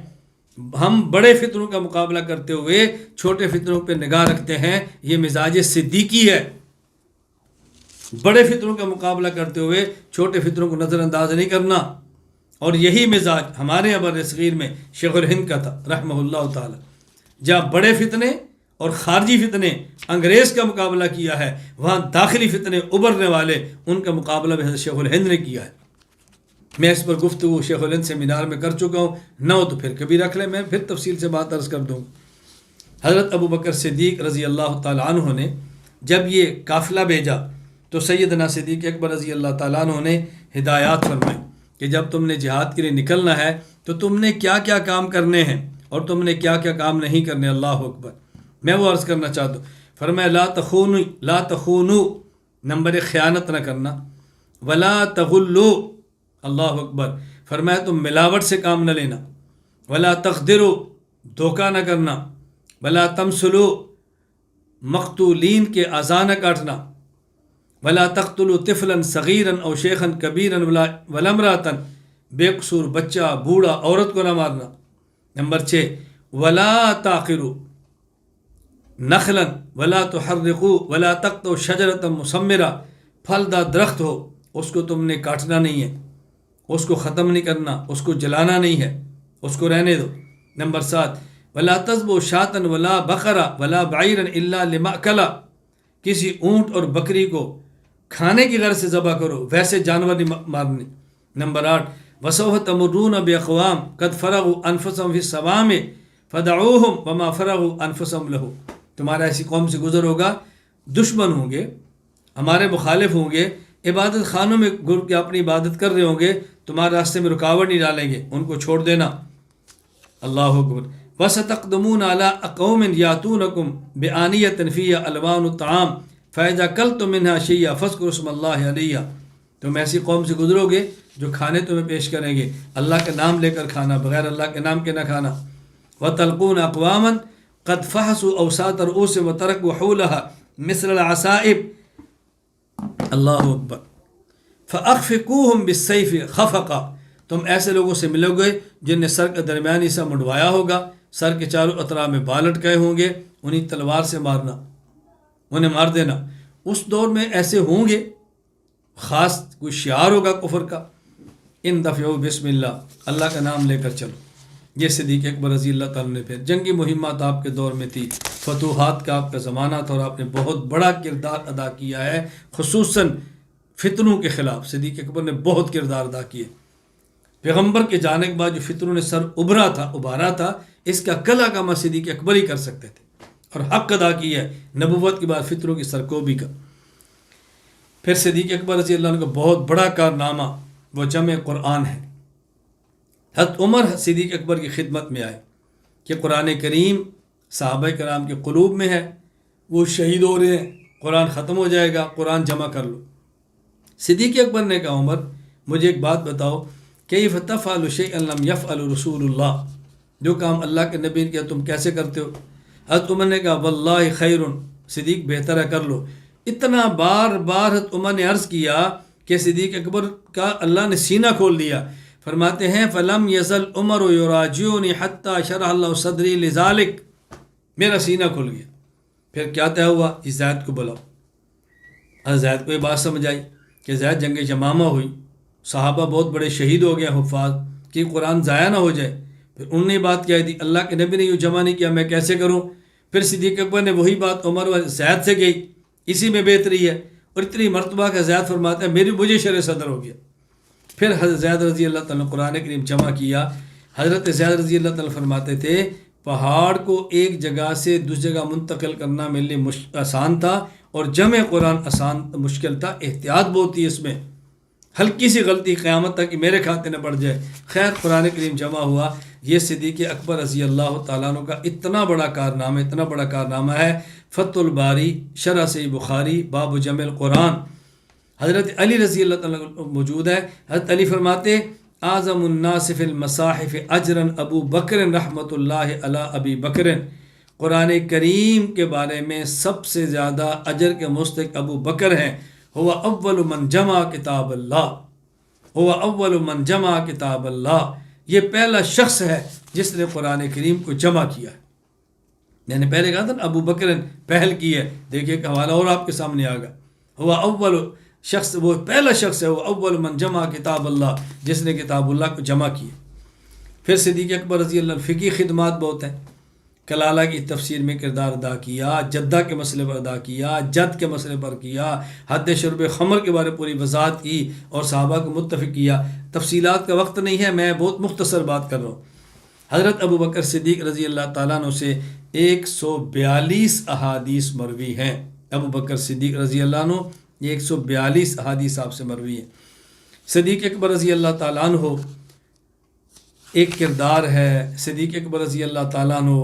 ہم بڑے فتنوں کا مقابلہ کرتے ہوئے چھوٹے فتنوں پہ نگاہ رکھتے ہیں، یہ مزاج صدیقی ہے. بڑے فتنوں کا مقابلہ کرتے ہوئے چھوٹے فتنوں کو نظر انداز نہیں کرنا. اور یہی مزاج ہمارے بر صغیر میں شیخ الہند کا تھا رحمہ اللہ تعالی. جہاں بڑے فتنے اور خارجی فتنے انگریز کا مقابلہ کیا ہے، وہاں داخلی فتنے ابھرنے والے ان کا مقابلہ بھی حضرت شیخ الہند نے کیا ہے. میں اس پر گفتگو شیخ الہند سیمینار میں کر چکا ہوں، نہ ہو تو پھر کبھی رکھ لیں، میں پھر تفصیل سے بات عرض کر دوں. حضرت ابو بکر صدیق رضی اللہ تعالیٰ عنہ نے جب یہ قافلہ بھیجا تو سیدنا صدیق اکبر رضی اللہ تعالیٰ عنہ نے ہدایات فرمائی کہ جب تم نے جہاد کے لیے نکلنا ہے تو تم نے کیا کیا کام کرنے ہیں اور تم نے کیا کیا کام نہیں کرنے. اللہ اکبر. میں وہ عرض کرنا چاہتا ہوں. فرمایا لا تخونوا، نمبر ایک خیانت نہ کرنا، ولا تغلوا، اللہ اکبر. فرمایا تم ملاوٹ سے کام نہ لینا، ولا تغدروا، دھوکہ نہ کرنا، ولا تمثلوا، مقتولین کے اعضاء نہ کاٹنا، ولا تقتلوا طفلا صغیرا او شیخا کبیرا ولا امرأۃ، بے قصور بچہ بوڑھا عورت کو نہ مارنا. نمبر 6 ولا تعقروا نخلا ولا تحرقوا ولا تقطعوا شجرۃ مثمرہ، پھلدار درخت ہو اس کو تم نے کاٹنا نہیں ہے، اس کو ختم نہیں کرنا، اس کو جلانا نہیں ہے، اس کو رہنے دو. نمبر 7 ولا تذبحوا شاة ولا بقرہ ولا بعیرا الا لمأکلہ، کسی اونٹ اور بکری کو کھانے کی غرض سے ذبح کرو، ویسے جانور نہیں مارنے. نمبر 8 وسوف تمرون باقوام قد فرغوا انفسهم في الصوام فدعوهم وما فرغوا انفسهم له. تمہارا ایسی قوم سے گزر ہوگا، دشمن ہوں گے، ہمارے مخالف ہوں گے، عبادت خانوں میں گر کے اپنی عبادت کر رہے ہوں گے، تمہارے راستے میں رکاوٹ نہیں ڈالیں گے، ان کو چھوڑ دینا. اللہ اکبر. وستقدمون على قوم یاتونکم بآنیۃ فیہا الوان الطعام فاذا کلتم منها شیئا فاذکروا اسم اللہ علیہ. تم ایسی قوم سے گزرو گے جو کھانے تمہیں پیش کریں گے، اللہ کا نام لے کر کھانا، بغیر اللہ کے نام کے نہ کھانا. وتلقون اقواما قد فحصوا اوساط رؤوسهم وتركوا حولها مثل العصائب. اللہ اکبر. فاخفقوهم بالسیف خفقا، تم ایسے لوگوں سے ملو گے جن نے سر کا درمیانی حصہ منڈوایا ہوگا، سر کے چاروں اطراف میں بال لٹکائے ہوں گے، انہیں تلوار سے مارنا، انہیں مار دینا. اس دور میں ایسے ہوں گے، خاص کوئی شعار ہوگا کفر کا، ان دفعوا بسم اللہ، اللہ کا نام لے کر چلو. یہ صدیق اکبر رضی اللہ تعالیٰ نے پھر جنگی مہمات آپ کے دور میں تھی، فتوحات کا آپ کا زمانہ تھا، اور آپ نے بہت بڑا کردار ادا کیا ہے، خصوصاً فتنوں کے خلاف صدیق اکبر نے بہت کردار ادا کیے. پیغمبر کے جانے کے بعد جو فتنوں نے سر ابھارا تھا اس کا کلا کما صدیق اکبر ہی کر سکتے تھے، اور حق ادا کیا ہے نبوت کے بعد فتنوں کی سرکوبی کا. پھر صدیق اکبر رضی اللہ عنہ کا بہت بڑا کارنامہ وہ جمع قرآن ہے. حضرت عمر صدیق اکبر کی خدمت میں آئے کہ قرآن کریم صحابہ کرام کے قلوب میں ہے، وہ شہید ہو رہے ہیں، قرآن ختم ہو جائے گا، قرآن جمع کر لو. صدیق اکبر نے کہا عمر مجھے ایک بات بتاؤ، کیف تفعل شیئا لم یفعل رسول اللہ، جو کام اللہ کے نبی نے کیا تم کیسے کرتے ہو؟ حضرت عمر نے کہا واللہ خیر، صدیق بہتر ہے کر لو. اتنا بار بار حضرت عمر نے عرض کیا کہ صدیق اکبر کا اللہ نے سینہ کھول دیا. فرماتے ہیں فلم یزل عمر یراجعنی حتی شرح اللہ صدری لذالک، میرا سینہ کھل گیا. پھر کیا طے ہوا؟ زید کو بلاؤ. حضرت زید کو یہ بات سمجھ آئی کہ زید جنگ یمامہ ہوئی، صحابہ بہت بڑے شہید ہو گئے، حفاظ، کہ قرآن ضائع نہ ہو جائے. پھر انہوں نے بات کہہ دی، اللہ کے نبی نے یوں جمع نہیں کیا، میں کیسے کروں؟ پھر صدیق اکبر نے وہی بات عمر و زید سے گئی، اسی میں بہتری ہے. اور اتنی مرتبہ کا زید فرماتا ہے مجھے شر صدر ہو گیا. پھر حضرت زید رضی اللہ تعالیٰ نے قرآن کریم جمع کیا۔ حضرت زید رضی اللہ تعالیٰ فرماتے تھے پہاڑ کو ایک جگہ سے دوسری جگہ منتقل کرنا میرے لیے آسان تھا، اور جمع قرآن آسان مشکل تھا، احتیاط بہت تھی اس میں، ہلکی سی غلطی قیامت تک کہ میرے کھاتے نہ پڑ جائے۔ خیر قرآن کریم جمع ہوا۔ یہ صدیق اکبر رضی اللہ تعالیٰ عنہ کا اتنا بڑا کارنامہ ہے۔ فتح الباری شرح صحیح بخاری باب جمع القرآن، حضرت علی رضی اللہ تعالیٰ موجود ہے۔ حضرت علی فرماتے اعظم الناس فی المصاحف اجرا ابو بکر رحمۃ اللہ علی ابی بکر، قرآن کریم کے بارے میں سب سے زیادہ اجر کے مستحق ابو بکر ہیں۔ هو اول من جمع کتاب اللہ، هو اول من جمع کتاب اللہ، یہ پہلا شخص ہے جس نے قرآن کریم کو جمع کیا ہے۔ میں نے پہلے کہا تھا نا ابو بکر پہل کی ہے، دیکھیے ایک حوالہ اور آپ کے سامنے آ گا۔ هو اول شخص، وہ پہلا شخص ہے، وہ اول من جمع کتاب اللہ، جس نے کتاب اللہ کو جمع کیا۔ پھر صدیق اکبر رضی اللہ عنہ فقہی خدمات بہت ہیں، کلالہ کی تفسیر میں کردار ادا کیا، جدہ کے مسئلے پر ادا کیا، جد کے مسئلے پر کیا، حد شرب خمر کے بارے پوری وضاحت کی اور صحابہ کو متفق کیا۔ تفصیلات کا وقت نہیں ہے، میں بہت مختصر بات کر رہا ہوں۔ حضرت ابو بکر صدیق رضی اللہ تعالیٰ عنہ سے 142 احادیث مروی ہیں۔ ابو بکر صدیق رضی اللہ عنہ 142 احادیث آپ سے مروی ہیں۔ صدیق اکبر رضی اللہ تعالیٰ عنہ ایک کردار ہے، صدیق اکبر رضی اللہ تعالیٰ عنہ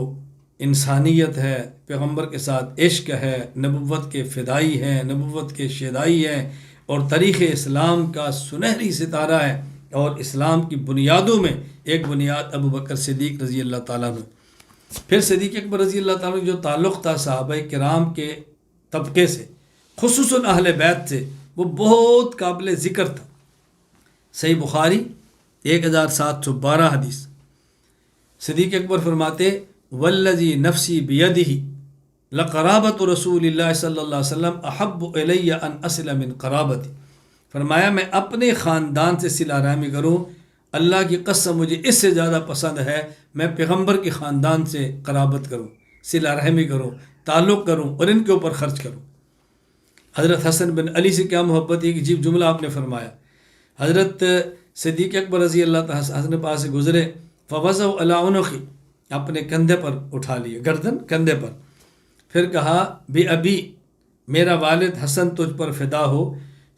انسانیت ہے، پیغمبر کے ساتھ عشق ہے، نبوت کے فدائی ہیں، نبوت کے شیدائی ہیں، اور تاریخ اسلام کا سنہری ستارہ ہے، اور اسلام کی بنیادوں میں ایک بنیاد ابو بکر صدیق رضی اللہ تعالیٰ عنہ۔ پھر صدیق اکبر رضی اللہ تعالیٰ عنہ جو تعلق تھا صحابہ کرام کے طبقے سے، خصوصاً اہل بیت سے، وہ بہت قابل ذکر تھا۔ صحیح بخاری 1712 حدیث، صدیق اکبر فرماتے والذی نفسی بیدہ لقرابت رسول اللہ صلی اللہ علیہ وسلم احب الی ان اصل من قرابتی، فرمایا میں اپنے خاندان سے صلہ رحمی کروں، اللہ کی قسم مجھے اس سے زیادہ پسند ہے میں پیغمبر کے خاندان سے قرابت کروں، صلہ رحمی کروں، تعلق کروں اور ان کے اوپر خرچ کروں۔ حضرت حسن بن علی سے کیا محبت ہے، ایک عجیب جملہ آپ نے فرمایا۔ حضرت صدیق اکبر رضی اللہ تعالیٰ حسن پاس سے گزرے، فوضع علی عنقی، اپنے کندھے پر اٹھا لیے، گردن کندھے پر، پھر کہا بی ابی، میرا والد حسن تجھ پر فدا ہو،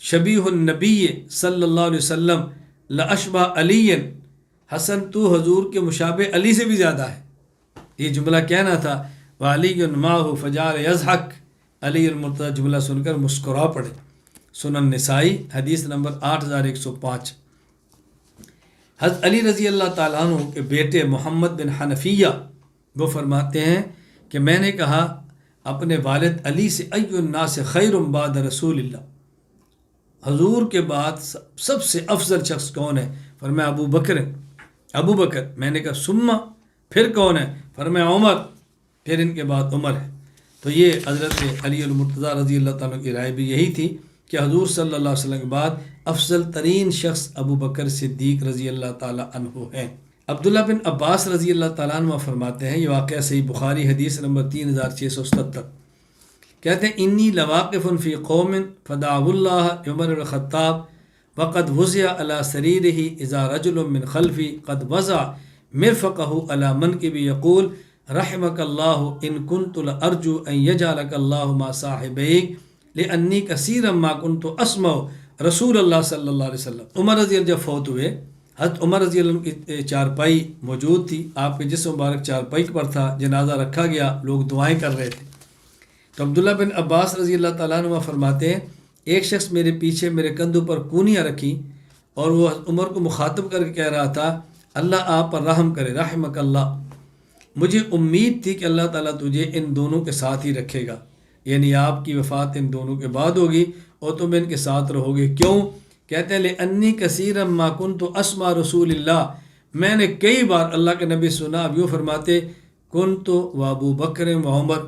شبیہ النبی صلی اللہ علیہ وسلم لاشبہ علی، حسن تو حضور کے مشابہ علی سے بھی زیادہ ہے۔ یہ جملہ کہنا تھا، وعلی معہ فجعل یضحک، علی المرتضی جملہ سن کر مسکرا پڑے۔ سنن نسائی حدیث نمبر 8105۔ حضرت علی رضی اللہ تعالیٰ عنہ کے بیٹے محمد بن حنفیہ وہ فرماتے ہیں کہ میں نے کہا اپنے والد علی سے ای الناس خیر بعد رسول اللہ، حضور کے بعد سب سے افضل شخص کون ہے؟ فرمایا ابو بکر، ابو بکر۔ میں نے کہا ثم، پھر کون ہے؟ فرمایا عمر، پھر ان کے بعد عمر ہے۔ تو یہ حضرت علی المرتضیٰ رضی اللہ تعالیٰ کی رائے بھی یہی تھی کہ حضور صلی اللہ علیہ وسلم کے بعد افضل ترین شخص ابو بکر صدیق رضی اللہ تعالیٰ عنہ ہیں۔ عبداللہ بن عباس رضی اللہ تعالیٰ عنہ فرماتے ہیں، یہ واقعہ صحیح بخاری حدیث نمبر 3677، کہتے ہیں انی لواقف فی قوم فدعوا اللہ عمر الخطاب وقد وضع علی سریرہ اذا رجل من خلفی قد وضع مرفقہ علی منکبی یقول رحمک اللہ ان کنت لارجو ان یجعلک اللہ ما صاحبیک لانی کثیرا ما کنت اسمع رسول اللہ صلی اللہ علیہ وسلم۔ عمر رضی اللہ جب فوت ہوئے، حضرت عمر رضی اللہ عنہ کی چارپائی موجود تھی، آپ کے جسم مبارک چارپائی پر تھا، جنازہ رکھا گیا، لوگ دعائیں کر رہے تھے۔ تو عبداللہ بن عباس رضی اللہ تعالیٰ عنہ فرماتے ہیں ایک شخص میرے پیچھے میرے کندھوں پر کونیاں رکھی اور وہ عمر کو مخاطب کر کے کہہ رہا تھا اللہ آپ پر رحم کرے، رحمک اللہ۔ مجھے امید تھی کہ اللہ تعالیٰ تجھے ان دونوں کے ساتھ ہی رکھے گا، یعنی آپ کی وفات ان دونوں کے بعد ہوگی اور تم ان کے ساتھ رہو گے۔ کیوں؟ کہتے ہیں لأنی کثیرا ما کنت اسمع رسول اللہ، میں نے کئی بار اللہ کے نبی سنا، اب یوں فرماتے کنت و ابو بکر و عمر،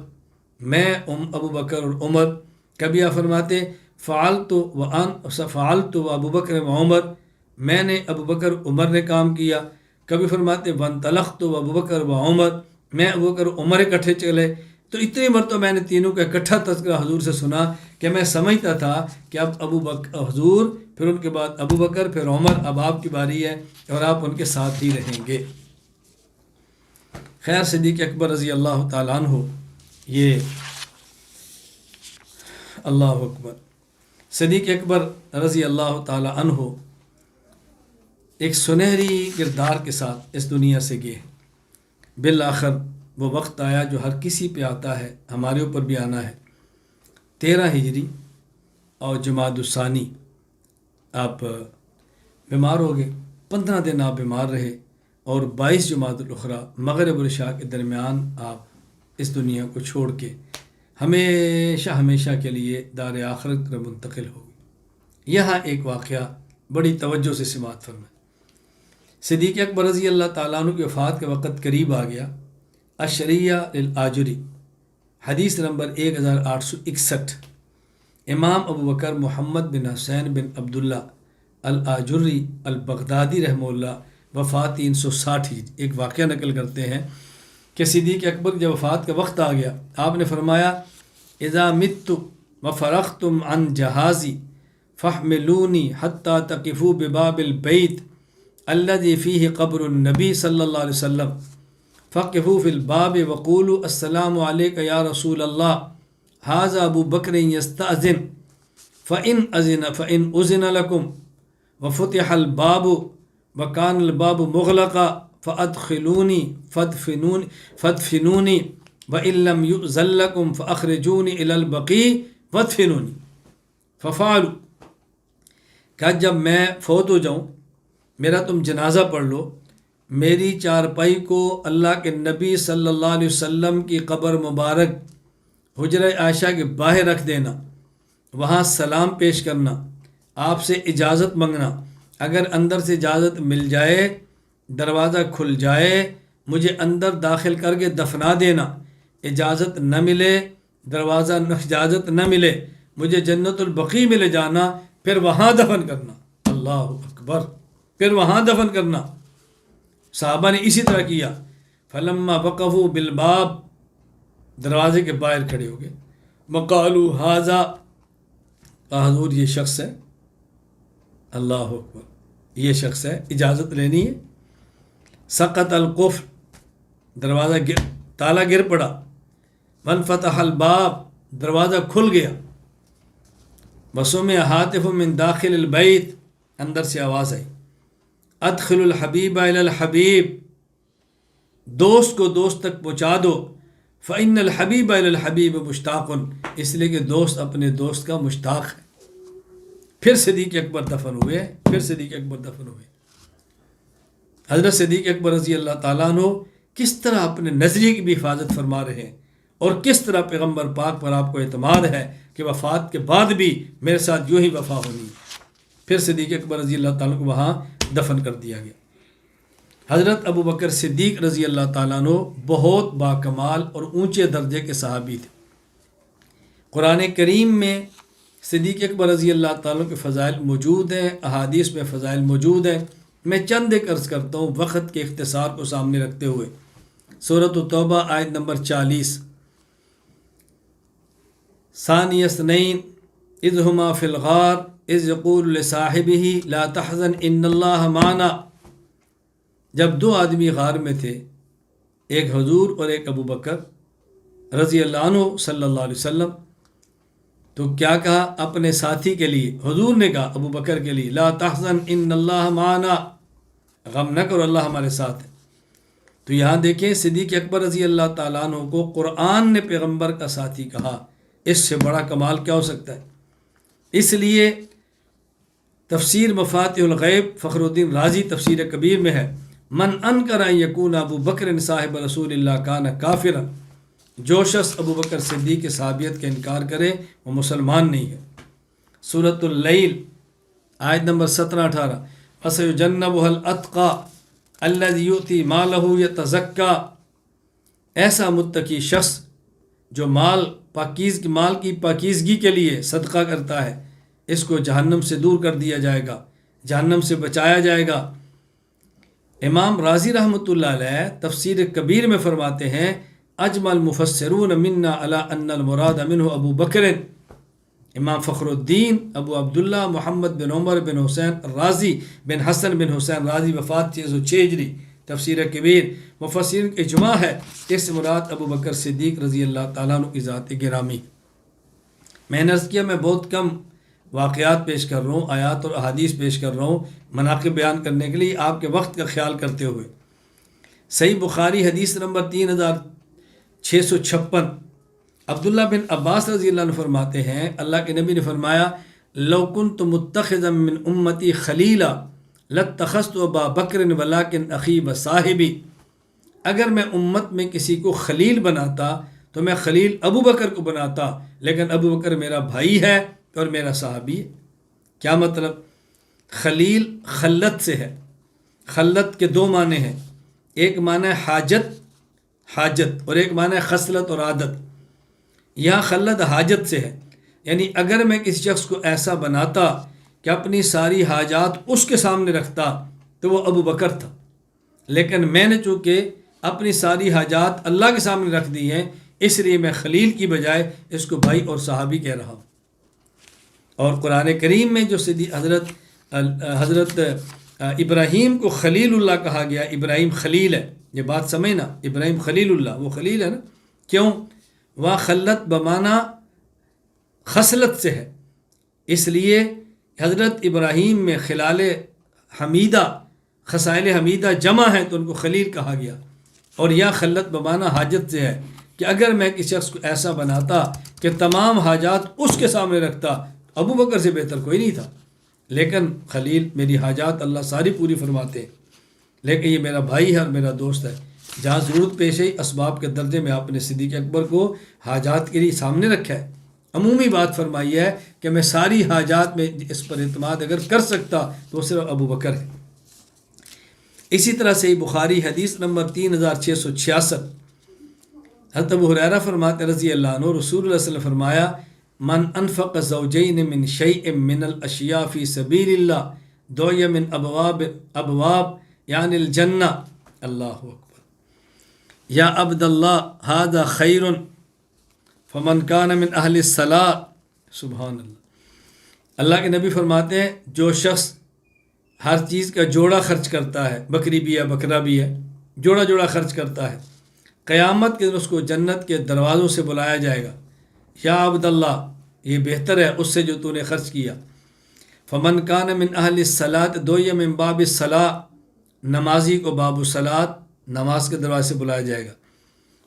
میں ابو بکر اور عمر۔ کبھی آپ فرماتے فعلت و ابو بکر و عمر، میں نے ابو بکر عمر نے کام کیا۔ کبھی فرماتے وانطلقت و ابو بکر و عمر، میں ابو بکر عمر اکٹھے چلے۔ تو اتنی مرتبہ میں نے تینوں کا اکٹھا تذکرہ حضور سے سنا کہ میں سمجھتا تھا کہ اب حضور، پھر ان کے بعد ابو بکر، پھر عمر، اب آپ کی باری ہے اور آپ ان کے ساتھ ہی رہیں گے۔ خیر، صدیق اکبر رضی اللہ تعالیٰ عنہ، یہ اللہ اکبر، صدیق اکبر رضی اللہ تعالیٰ عنہ ایک سنہری کردار کے ساتھ اس دنیا سے گئے۔ بالآخر وہ وقت آیا جو ہر کسی پہ آتا ہے، ہمارے اوپر بھی آنا ہے۔ 13 ہجری اور جمادی الثانی آپ بیمار ہو گئے، 15 دن آپ بیمار رہے، اور 22 جمادی الاخری مغرب اور عشاء کے درمیان آپ اس دنیا کو چھوڑ کے ہمیشہ ہمیشہ کے لیے دار آخرت میں منتقل ہو گئے۔ یہاں ایک واقعہ بڑی توجہ سے سماعت فرمائیں۔ صدیق اکبر رضی اللہ تعالیٰ عنہ کی وفات کا وقت قریب آ گیا۔ الشریعہ للآجری، حدیث نمبر 1861، امام ابو بکر محمد بن حسین بن عبداللہ الآجری البغدادی رحمہ اللہ وفات 360 ایک واقعہ نقل کرتے ہیں کہ صدیق اکبر جب وفات کا وقت آ گیا، آپ نے فرمایا اذا مت وفرغتم عن جہازی فاحملونی حتی تقفوا بباب البیت الذي فيه قبر النبی صلی اللہ علیہ وسلم فقفوا في الباب وقولوا السلام عليك يا رسول الله هذا ابو بکر يستأذن فإن أذن لكم وفتح الباب وكان الباب مغلقا فأدخلوني فادفنوني وإن لم يؤذن لكم فأخرجوني إلى البقيع وادفنوني ففعلوا، کہ جب میں فوت ہو جاؤں میرا تم جنازہ پڑھ لو، میری چارپائی کو اللہ کے نبی صلی اللہ علیہ وسلم کی قبر مبارک حجرہ عائشہ کے باہر رکھ دینا، وہاں سلام پیش کرنا، آپ سے اجازت منگنا، اگر اندر سے اجازت مل جائے، دروازہ کھل جائے، مجھے اندر داخل کر کے دفنا دینا، اجازت نہ ملے، اجازت نہ ملے، مجھے جنت البقیع میں لے جانا، پھر وہاں دفن کرنا۔ اللہ اکبر، پھر وہاں دفن کرنا۔ صحابہ نے اسی طرح کیا۔ فلما وقفوا بالباب، دروازے کے باہر کھڑے ہو گئے، وقالوا ھذا، کہا حضور یہ شخص ہے، اللہ اکبر، یہ شخص ہے، اجازت لینی ہے۔ سقط القفل، دروازہ تالا گر پڑا۔ وانفتح الباب، دروازہ کھل گیا۔ وسمع ہاتف من داخل البیت، اندر سے آواز آئی، ادخل الحبیب الی الحبیب، دوست کو دوست تک پہنچا دو، فإن الحبیب الی الحبیب مشتاق، اس لیے کہ دوست اپنے دوست کا مشتاق ہے۔ پھر صدیق اکبر دفن ہوئے، حضرت صدیق اکبر رضی اللہ تعالیٰ عنہ کس طرح اپنے نظریے کی بھی حفاظت فرما رہے ہیں، اور کس طرح پیغمبر پاک پر آپ کو اعتماد ہے کہ وفات کے بعد بھی میرے ساتھ یوں ہی وفا ہونی ہے۔ پھر صدیق اکبر رضی اللہ تعالیٰ کو وہاں دفن کر دیا گیا۔ حضرت ابو بکر صدیق رضی اللہ تعالیٰ عنہ بہت باکمال اور اونچے درجے کے صحابی تھے۔ قرآن کریم میں صدیق اکبر رضی اللہ تعالیٰ کے فضائل موجود ہیں، احادیث میں فضائل موجود ہیں۔ میں چند ایک عرض کرتا ہوں وقت کے اختصار کو سامنے رکھتے ہوئے۔ سورۃ التوبہ آیت نمبر 40، ثانی اثنین اذ ہما فی الغار اذ یقول لصاحبہ لا تحزن ان اللہ معنا، جب دو آدمی غار میں تھے، ایک حضور اور ایک ابو بکر رضی اللہ عنہ صلی اللہ علیہ وسلم، تو کیا کہا اپنے ساتھی کے لیے؟ حضور نے کہا ابو بکر کے لیے لا تحزن ان اللہ معنا، غم نہ کرو، اللہ ہمارے ساتھ ہے۔ تو یہاں دیکھیں صدیق اکبر رضی اللہ تعالیٰ عنہ کو قرآن نے پیغمبر کا ساتھی کہا، اس سے بڑا کمال کیا ہو سکتا ہے؟ اس لیے تفسیر مفاتیح الغیب فخر الدین رازی تفسیر کبیر میں ہے، من انکر ان یکون ابو بکر صاحب رسول اللہ کان کافرا، جو شخص ابو بکر صدیق کی صحابیت کا انکار کرے وہ مسلمان نہیں ہے۔ سورۃ اللیل آیت نمبر 17-18، فَسَيُجَنَّبُهَا الْأَتْقَى الَّذِي يُؤْتِي مَالَهُ يَتَزَكَّى، ایسا متقی شخص جو مال کی پاکیزگی کے لیے صدقہ کرتا ہے، اس کو جہنم سے دور کر دیا جائے گا، جہنم سے بچایا جائے گا۔ امام رازی رحمۃ اللہ علیہ تفسیر کبیر میں فرماتے ہیں اجمع المفسرون منا علی ان المراد منہ ابو بکر۔ امام فخر الدین ابو عبداللہ محمد بن عمر بن حسین رازی بن حسن بن حسین رازی، وفات 606 ہجری، تفسیر کبیر۔ مفسرین کا اجماع ہے اس سے مراد ابو بکر صدیق رضی اللہ تعالیٰ عنہ کی ذات گرامی۔ میں نے عرض کیا میں بہت کم واقعات پیش کر رہا ہوں، آیات اور احادیث پیش کر رہا ہوں مناقب بیان کرنے کے لیے، آپ کے وقت کا خیال کرتے ہوئے۔ صحیح بخاری حدیث نمبر 3656، عبداللہ بن عباس رضی اللہ عنہ فرماتے ہیں اللہ کے نبی نے فرمایا لو کنت متخذا من امتی خلیلا لاتخذت ابا بکر ولکن اخی وصاحبی، اگر میں امت میں کسی کو خلیل بناتا تو میں خلیل ابو بکر کو بناتا، لیکن ابو بکر میرا بھائی ہے اور میرا صحابی ہے۔ کیا مطلب؟ خلیل خلت سے ہے، خلت کے دو معنی ہیں، ایک معنی حاجت اور ایک معنی خصلت اور عادت۔ یہاں خلت حاجت سے ہے، یعنی اگر میں کسی شخص کو ایسا بناتا کہ اپنی ساری حاجات اس کے سامنے رکھتا تو وہ ابو بکر تھا، لیکن میں نے چونکہ اپنی ساری حاجات اللہ کے سامنے رکھ دی ہیں، اس لیے میں خلیل کی بجائے اس کو بھائی اور صحابی کہہ رہا ہوں۔ اور قرآن کریم میں جو حضرت ابراہیم کو خلیل اللہ کہا گیا، ابراہیم خلیل ہے، یہ بات سمجھنا، ابراہیم خلیل اللہ، وہ خلیل ہے نا، کیوں؟ وہ خلت بمانا خصلت سے ہے، اس لیے حضرت ابراہیم میں خلال حمیدہ، خصائل حمیدہ جمع ہیں تو ان کو خلیل کہا گیا، اور یہ خلت بمانا حاجت سے ہے کہ اگر میں کسی شخص کو ایسا بناتا کہ تمام حاجات اس کے سامنے رکھتا، ابو بکر سے بہتر کوئی نہیں تھا، لیکن خلیل میری حاجات اللہ ساری پوری فرماتے ہیں، لیکن یہ میرا بھائی ہے اور میرا دوست ہے۔ جہاں ضرورت پیش ہے اسباب کے درجے میں آپ نے صدیق اکبر کو حاجات کے لیے سامنے رکھا ہے، عمومی بات فرمائی ہے کہ میں ساری حاجات میں اس پر اعتماد اگر کر سکتا تو وہ صرف ابو بکر ہے۔ اسی طرح سے بخاری حدیث نمبر 3666، حضرت ابو ہریرہ فرماتے رضی اللہ عنہ رسول اللہ صلی اللہ علیہ وسلم فرمایا من انفق زوجین من شیء من الاشیاء فی سبیل اللہ دعی من ابواب یعنی الجنہ، اللہ اکبر، یا عبد اللہ ھذا خیر فمن کان من اہل الصلاۃ، سبحان اللہ۔ اللہ کے نبی فرماتے ہیں جو شخص ہر چیز کا جوڑا خرچ کرتا ہے، بکری بھی ہے بکرا بھی ہے، جوڑا جوڑا خرچ کرتا ہے، قیامت کے دن اس کو جنت کے دروازوں سے بلایا جائے گا، یا عبد اللہ، یہ بہتر ہے اس سے جو تو نے خرچ کیا۔ فمن کان من اہل الصلاۃ دوی من باب الصلاۃ، نمازی کو باب الصلاۃ، نماز کے دروازے سے بلایا جائے گا۔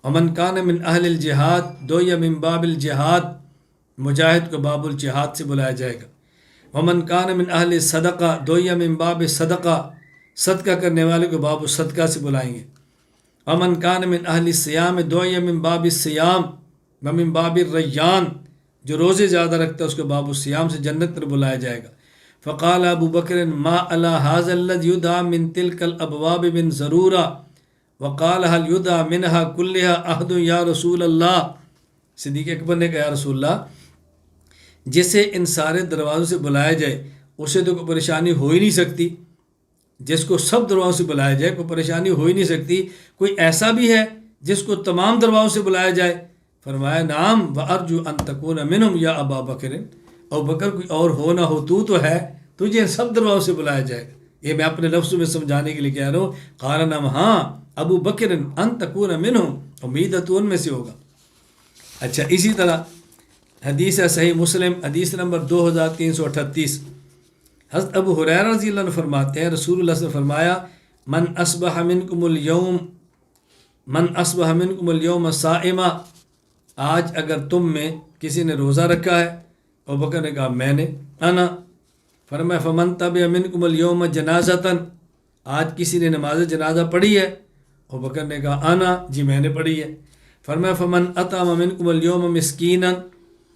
ومن کان من اہل الجہاد دوی من باب الجہاد، مجاہد کو باب الجہاد سے بلایا جائے گا۔ ومن کان من اہل صدقہ دوی من باب صدقہ، صدقہ کرنے والے کو باب الصدقہ سے بلائیں گے۔ ومن کان من اہل الصیام دوی من باب الصیام ومن باب الریان، جو روزے زیادہ رکھتا ہے اس کو باب الصیام سے جنت پر بلایا جائے گا۔ فقال ابو بکر ما علی ھذا الذی یدعى من تلک الابواب من ضرورہ وقال هل يدعى منها كلها عہد یا رسول اللہ، صدیق اکبر نے کہا یا رسول اللہ جسے ان سارے دروازوں سے بلایا جائے اسے تو کوئی پریشانی ہو ہی نہیں سکتی، جس کو سب دروازوں سے بلایا جائے کوئی پریشانی ہو ہی نہیں سکتی، کوئی ایسا بھی ہے جس کو تمام دروازوں سے بلایا جائے؟ فرمایا نعم وارجو ان تکون منہم یا ابا بکر، ابو بکر کوئی اور ہو نہ ہو تو ہے، تجھے ان سب دروازوں سے بلایا جائے گا۔ یہ میں اپنے لفظوں میں سمجھانے کے لیے کہہ رہا ہوں، قال نعم، ہاں ابو بکر ان تکون منہم، امید ہے تو ان میں سے ہوگا۔ اچھا، اسی طرح حدیث ہے صحیح مسلم حدیث نمبر 2338، حضرت ابو ہریرہ رضی اللہ عنہ فرماتے ہیں رسول اللہ صلی اللہ علیہ وسلم فرمایا من اصبح منکم اليوم صائما، آج اگر تم میں کسی نے روزہ رکھا ہے، ابو بکر نے کہا میں نے، انا، فرمایا فمن تبع منکم اليوم جنازۃ، آج کسی نے نماز جنازہ پڑھی ہے، ابو بکر نے کہا انا، جی میں نے پڑھی ہے۔ فرمایا فمن اطعم منکم اليوم مسکینا،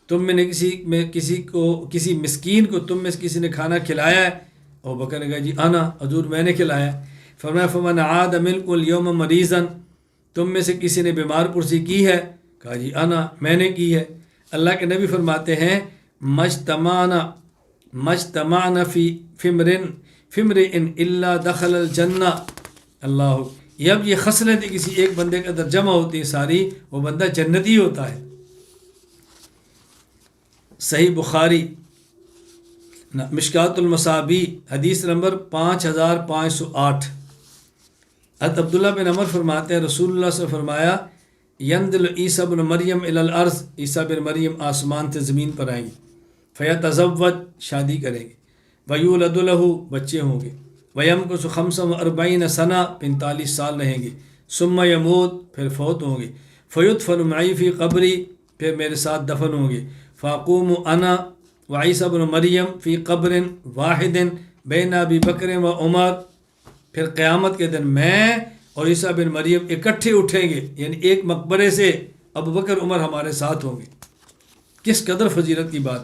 تم میں نے کسی مسکین کو تم میں سے کسی نے کھانا کھلایا ہے، ابو بکر نے کہا جی انا، حضور میں نے کھلایا۔ فرمایا فمن عاد منکم اليوم مریضا، تم میں سے کسی نے بیمار پرسی کی ہے، کہا جی انا، میں نے کی ہے۔ اللہ کے نبی فرماتے ہیں مجتمعنا فی امرئ الا دخل الجنہ، اللہ، اب یہ خصلتیں کسی ایک بندے کے اندر جمع ہوتی ہیں ساری، وہ بندہ جنتی ہوتا ہے۔ صحیح بخاری مشکات المصابی حدیث نمبر 5508، حضرت عبداللہ بن عمر فرماتے ہیں رسول اللہ سے فرمایا ینزل عیسیٰ بن مریم الی الارض، عیسیٰ بن مریم آسمان سے زمین پر آئیں گے، فیتزوج شادی کریں گے، ویولد لہ بچے ہوں گے، ویمکث 45 سنہ 45 سال رہیں گے، ثم یموت پھر فوت ہوں گے، فیدفن معی فی قبری پھر میرے ساتھ دفن ہوں گے، فاقوم انا وعیسیٰ بن مریم فی قبر واحد بین ابی بکر و عمر، پھر قیامت کے دن میں اور عیسیٰ بن مریم اکٹھے اٹھیں گے، یعنی ایک مقبرے سے ابو بکر عمر ہمارے ساتھ ہوں گے۔ کس قدر فضیلت کی بات،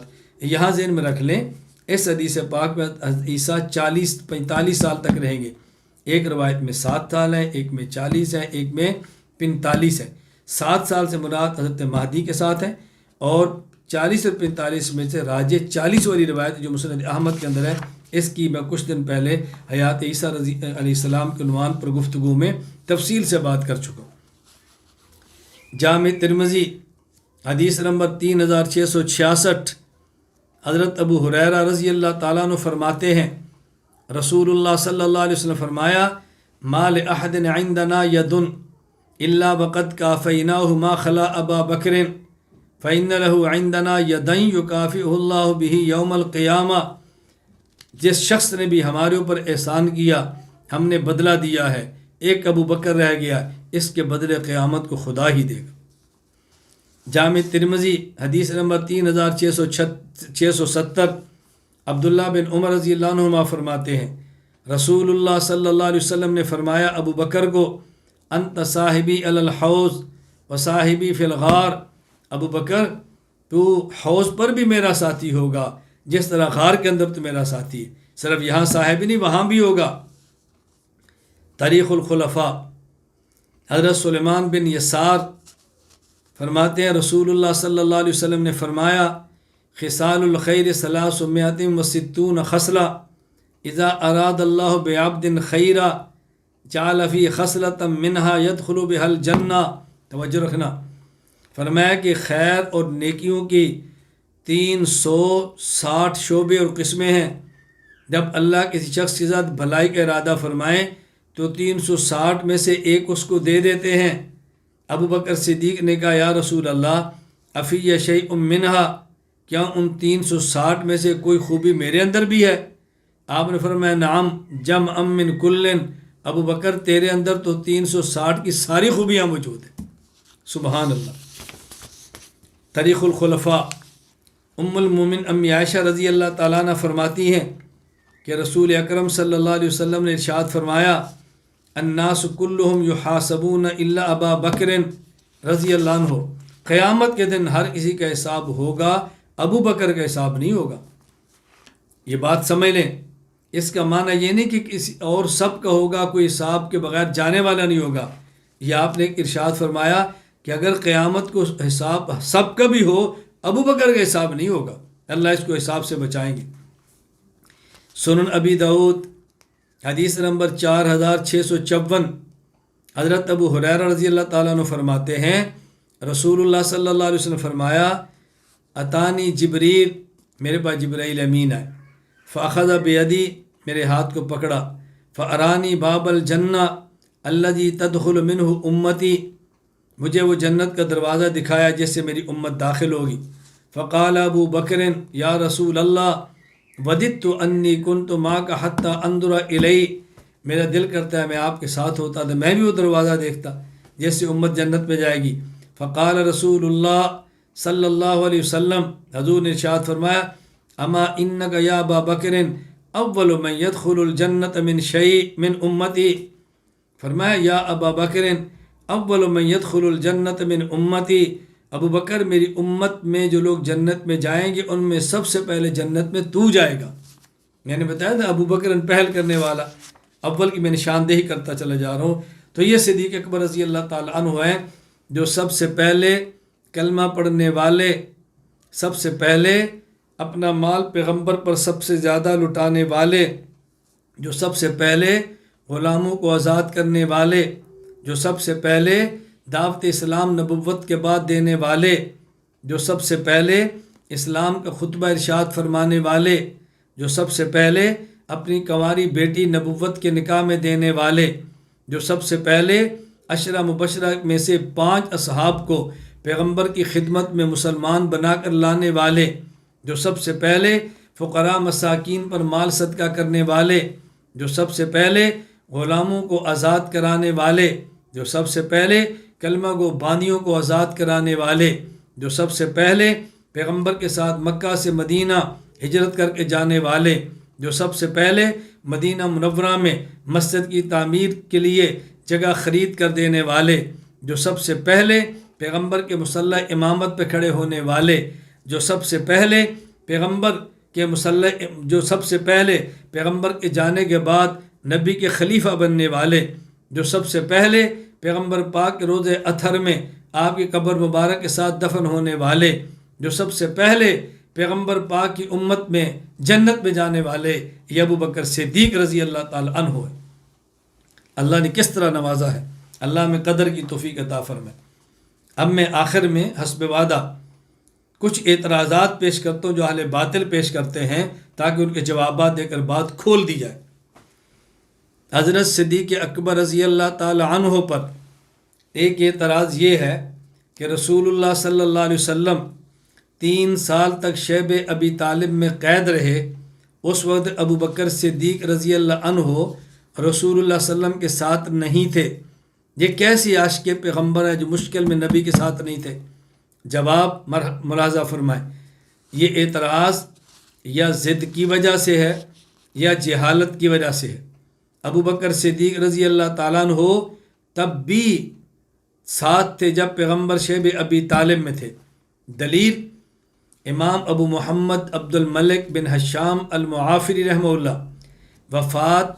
یہاں ذہن میں رکھ لیں اس حدیث پاک میں عیسیٰ 45 سال تک رہیں گے، ایک روایت میں 7 سال ہے، ایک میں 40 ہے، ایک میں 45 ہے۔ 7 سال سے مراد حضرت مہدی کے ساتھ ہے، اور 40 اور 45 میں سے راجح 40 والی روایت جو مسند احمد کے اندر ہے، اس کی میں کچھ دن پہلے حیات عیسیٰ علیہ السلام کے عنوان پر گفتگو میں تفصیل سے بات کر چکا ہوں۔ جامع ترمذی حدیث نمبر 3666، حضرت ابو ہریرہ رضی اللہ تعالیٰ عنہ فرماتے ہیں رسول اللہ صلی اللہ علیہ وسلم فرمایا ما لأحد عندنا ید الا وقد کافیناہ ما خلا ابا بکر فإن له عندنا یدین یکافئہ اللہ بہ یوم القیامہ، جس شخص نے بھی ہمارے اوپر احسان کیا ہم نے بدلہ دیا ہے، ایک ابو بکر رہ گیا، اس کے بدلے قیامت کو خدا ہی دے گا۔ جامع ترمذی حدیث نمبر 3670، عبداللہ بن عمر رضی اللہ عنہما فرماتے ہیں رسول اللہ صلی اللہ علیہ وسلم نے فرمایا ابو بکر کو انت صاحبی علی الحوض و صاحبی فی الغار، ابو بکر تو حوض پر بھی میرا ساتھی ہوگا جس طرح غار کے اندر تو میرا ساتھی ہے، صرف یہاں صاحب نہیں وہاں بھی ہوگا۔ تاریخ الخلفاء حضرت سلیمان بن یسار فرماتے ہیں رسول اللہ صلی اللہ علیہ وسلم نے فرمایا خصال الخیر 360 خصلہ اذا اراد اللہ بعبد خیرا جعل فی خصلۃ منہا يدخل بها الجنہ، توجہ رکھنا، فرمایا کہ خیر اور نیکیوں کی 360 شعبے اور قسمیں ہیں، جب اللہ کسی شخص کے ساتھ بھلائی کا ارادہ فرمائیں تو 360 میں سے ایک اس کو دے دیتے ہیں۔ ابو بکر صدیق نے کہا یا رسول اللہ افی شیء منہا، کیا ان 360 میں سے کوئی خوبی میرے اندر بھی ہے؟ آپ نے فرمایا نعم جمع من کل، ابو بکر تیرے اندر تو 360 کی ساری خوبیاں موجود ہیں۔ سبحان اللہ۔ تاریخ الخلفاء ام المومن امی عائشہ رضی اللہ تعالیٰ عنہ فرماتی ہیں کہ رسول اکرم صلی اللہ علیہ وسلم نے ارشاد فرمایا الناس کلہم یحاسبون الا ابا بکر رضی اللہ عنہ، قیامت کے دن ہر کسی کا حساب ہوگا، ابو بکر کا حساب نہیں ہوگا۔ یہ بات سمجھ لیں، اس کا معنی یہ نہیں کہ کسی اور سب کا ہوگا، کوئی حساب کے بغیر جانے والا نہیں ہوگا۔ یہ آپ نے ارشاد فرمایا کہ اگر قیامت کو حساب سب کا بھی ہو، ابو بکر کا حساب نہیں ہوگا، اللہ اس کو حساب سے بچائیں گے۔ سنن ابی داؤد حدیث نمبر 4654، حضرت ابو ہریرہ رضی اللہ تعالیٰ عنہ فرماتے ہیں رسول اللہ صلی اللہ علیہ وسلم فرمایا اتانی جبریل، میرے پاس جبرائیل امین آئے، فاخذ بیدی، میرے ہاتھ کو پکڑا، فارانی باب الجنہ الذی تدخل منہ امتی، مجھے وہ جنت کا دروازہ دکھایا جس سے میری امت داخل ہوگی۔ فقال ابو بکر یا رسول اللہ وددت انی کنت معک حتی انظر الی، میرا دل کرتا ہے میں آپ کے ساتھ ہوتا تو میں بھی وہ دروازہ دیکھتا جس سے امت جنت میں جائے گی۔ فقال رسول اللہ صلی اللہ علیہ وسلم، حضور نے ارشاد فرمایا اما انک یا ابا بکر اول من يدخل الجنت من شیء من امتی، فرمایا یا ابا بکر اول من يدخل الجنت من امتی، ابو بکر میری امت میں جو لوگ جنت میں جائیں گے ان میں سب سے پہلے جنت میں تو جائے گا۔ میں نے بتایا تھا ابو بکر پہل کرنے والا، اول کی میں نشاندہی کرتا چلا جا رہا ہوں۔ تو یہ صدیق اکبر رضی اللہ تعالیٰ عنہ ہیں جو سب سے پہلے کلمہ پڑھنے والے، سب سے پہلے اپنا مال پیغمبر پر سب سے زیادہ لٹانے والے، جو سب سے پہلے غلاموں کو آزاد کرنے والے، جو سب سے پہلے دعوت اسلام نبوت کے بعد دینے والے، جو سب سے پہلے اسلام کا خطبہ ارشاد فرمانے والے، جو سب سے پہلے اپنی کنواری بیٹی نبوت کے نکاح میں دینے والے، جو سب سے پہلے عشرہ مبشرہ میں سے 5 اصحاب کو پیغمبر کی خدمت میں مسلمان بنا کر لانے والے، جو سب سے پہلے فقراء مساکین پر مال صدقہ کرنے والے، جو سب سے پہلے غلاموں کو آزاد کرانے والے، جو سب سے پہلے کلمہ گو بانیوں کو آزاد کرانے والے، جو سب سے پہلے پیغمبر کے ساتھ مکہ سے مدینہ ہجرت کر کے جانے والے، جو سب سے پہلے مدینہ منورہ میں مسجد کی تعمیر کے لیے جگہ خرید کر دینے والے، جو سب سے پہلے پیغمبر کے مصلی امامت پہ کھڑے ہونے والے، جو سب سے پہلے پیغمبر کے جانے کے بعد نبی کے خلیفہ بننے والے، جو سب سے پہلے پیغمبر پاک کے روضہ اطہر میں آپ کی قبر مبارک کے ساتھ دفن ہونے والے، جو سب سے پہلے پیغمبر پاک کی امت میں جنت میں جانے والے، یہ ابو بکر صدیق رضی اللہ تعالی عنہ ہے۔ اللہ نے کس طرح نوازا ہے، اللہ میں قدر کی توفیق عطا فرمائے۔ اب میں آخر میں حسب وعدہ کچھ اعتراضات پیش کرتا ہوں جو اہل باطل پیش کرتے ہیں، تاکہ ان کے جوابات دے کر بات کھول دی جائے۔ حضرت صدیق اکبر رضی اللہ تعالی عنہ پر ایک اعتراض یہ ہے کہ رسول اللہ صلی اللہ علیہ وسلم 3 سال تک شیب ابی طالب میں قید رہے، اس وقت ابو بکر صدیق رضی اللہ عنہ رسول اللہ صلی اللہ علیہ وسلم کے ساتھ نہیں تھے۔ یہ کیسی عاشق پیغمبر ہے جو مشکل میں نبی کے ساتھ نہیں تھے؟ جواب ملاحظہ فرمائیں، یہ اعتراض یا ضد کی وجہ سے ہے یا جہالت کی وجہ سے ہے۔ ابو بکر صدیق رضی اللہ تعالیٰ عنہ تب بھی ساتھ تھے جب پیغمبر شیب ابی طالب میں تھے۔ دلیل امام ابو محمد عبد الملک بن حشام المعافری رحمہ اللہ وفات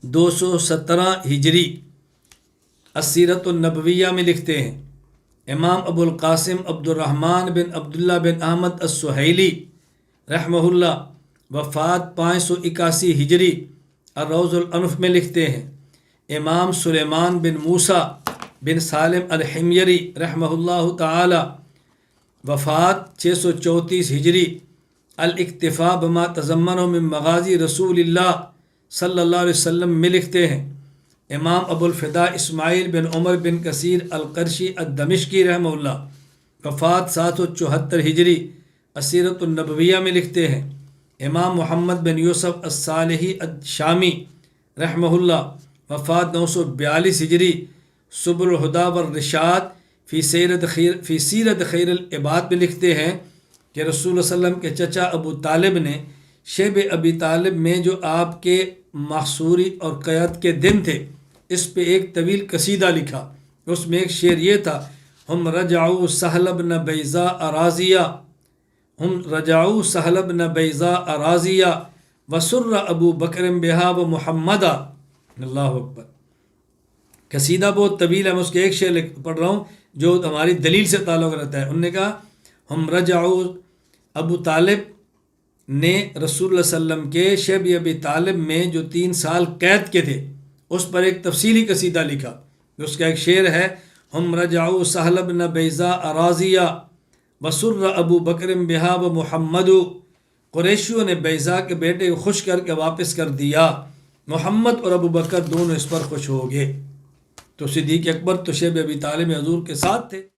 217 ہجری السیرۃ النبویہ میں لکھتے ہیں۔ امام ابو القاسم عبد الرحمن بن عبداللہ بن احمد السہیلی رحمہ اللہ وفات 581 ہجری الروض الانف میں لکھتے ہیں۔ امام سلیمان بن موسیٰ بن سالم الحمیری رحمہ اللہ تعالی وفات 634 ہجری الاکتفاء بما تضمنہ من مغازی رسول اللہ صلی اللہ علیہ وسلم میں لکھتے ہیں۔ امام ابو الفدا اسماعیل بن عمر بن کثیر القرشی الدمشقی رحمہ اللہ وفات 774 ہجری السیرۃ النبویہ میں لکھتے ہیں۔ امام محمد بن یوسف الصالحی الشامی رحمہ اللہ وفات 942 ہجری سبل الہدی والرشاد فی سیرت خیر العباد میں لکھتے ہیں کہ رسول اللہ صلی اللہ علیہ وسلم کے چچا ابو طالب نے شیب ابی طالب میں جو آپ کے محصوری اور قیاد کے دن تھے اس پہ ایک طویل قصیدہ لکھا۔ اس میں ایک شعر یہ تھا، ہم رجعوا سہل بن بیضاء اراضیہ وسر ابو بکر بہا و محمد۔ اللہ اکبر۔ قصیدہ بہت طویل ہے، میں اس کے ایک شعر پڑھ رہا ہوں جو ہماری دلیل سے تعلق رہتا ہے۔ انہوں نے کہا ہم رجعوا، ابو طالب نے رسول اللہ صلی اللہ علیہ وسلم کے شیب ابی طالب میں جو 3 سال قید کے تھے اس پر ایک تفصیلی قصیدہ لکھا۔ اس کا ایک شعر ہے، ہم رجعوا سہل بن بیضاء اراضیہ وسر ابو بکر بہا و محمد۔ قریشیوں نے بیضاء کے بیٹے کو خوش کر کے واپس کر دیا، محمد اور ابو بکر دونوں اس پر خوش ہو گئے۔ تو صدیق اکبر تو شیب ابی طالب میں حضور کے ساتھ تھے۔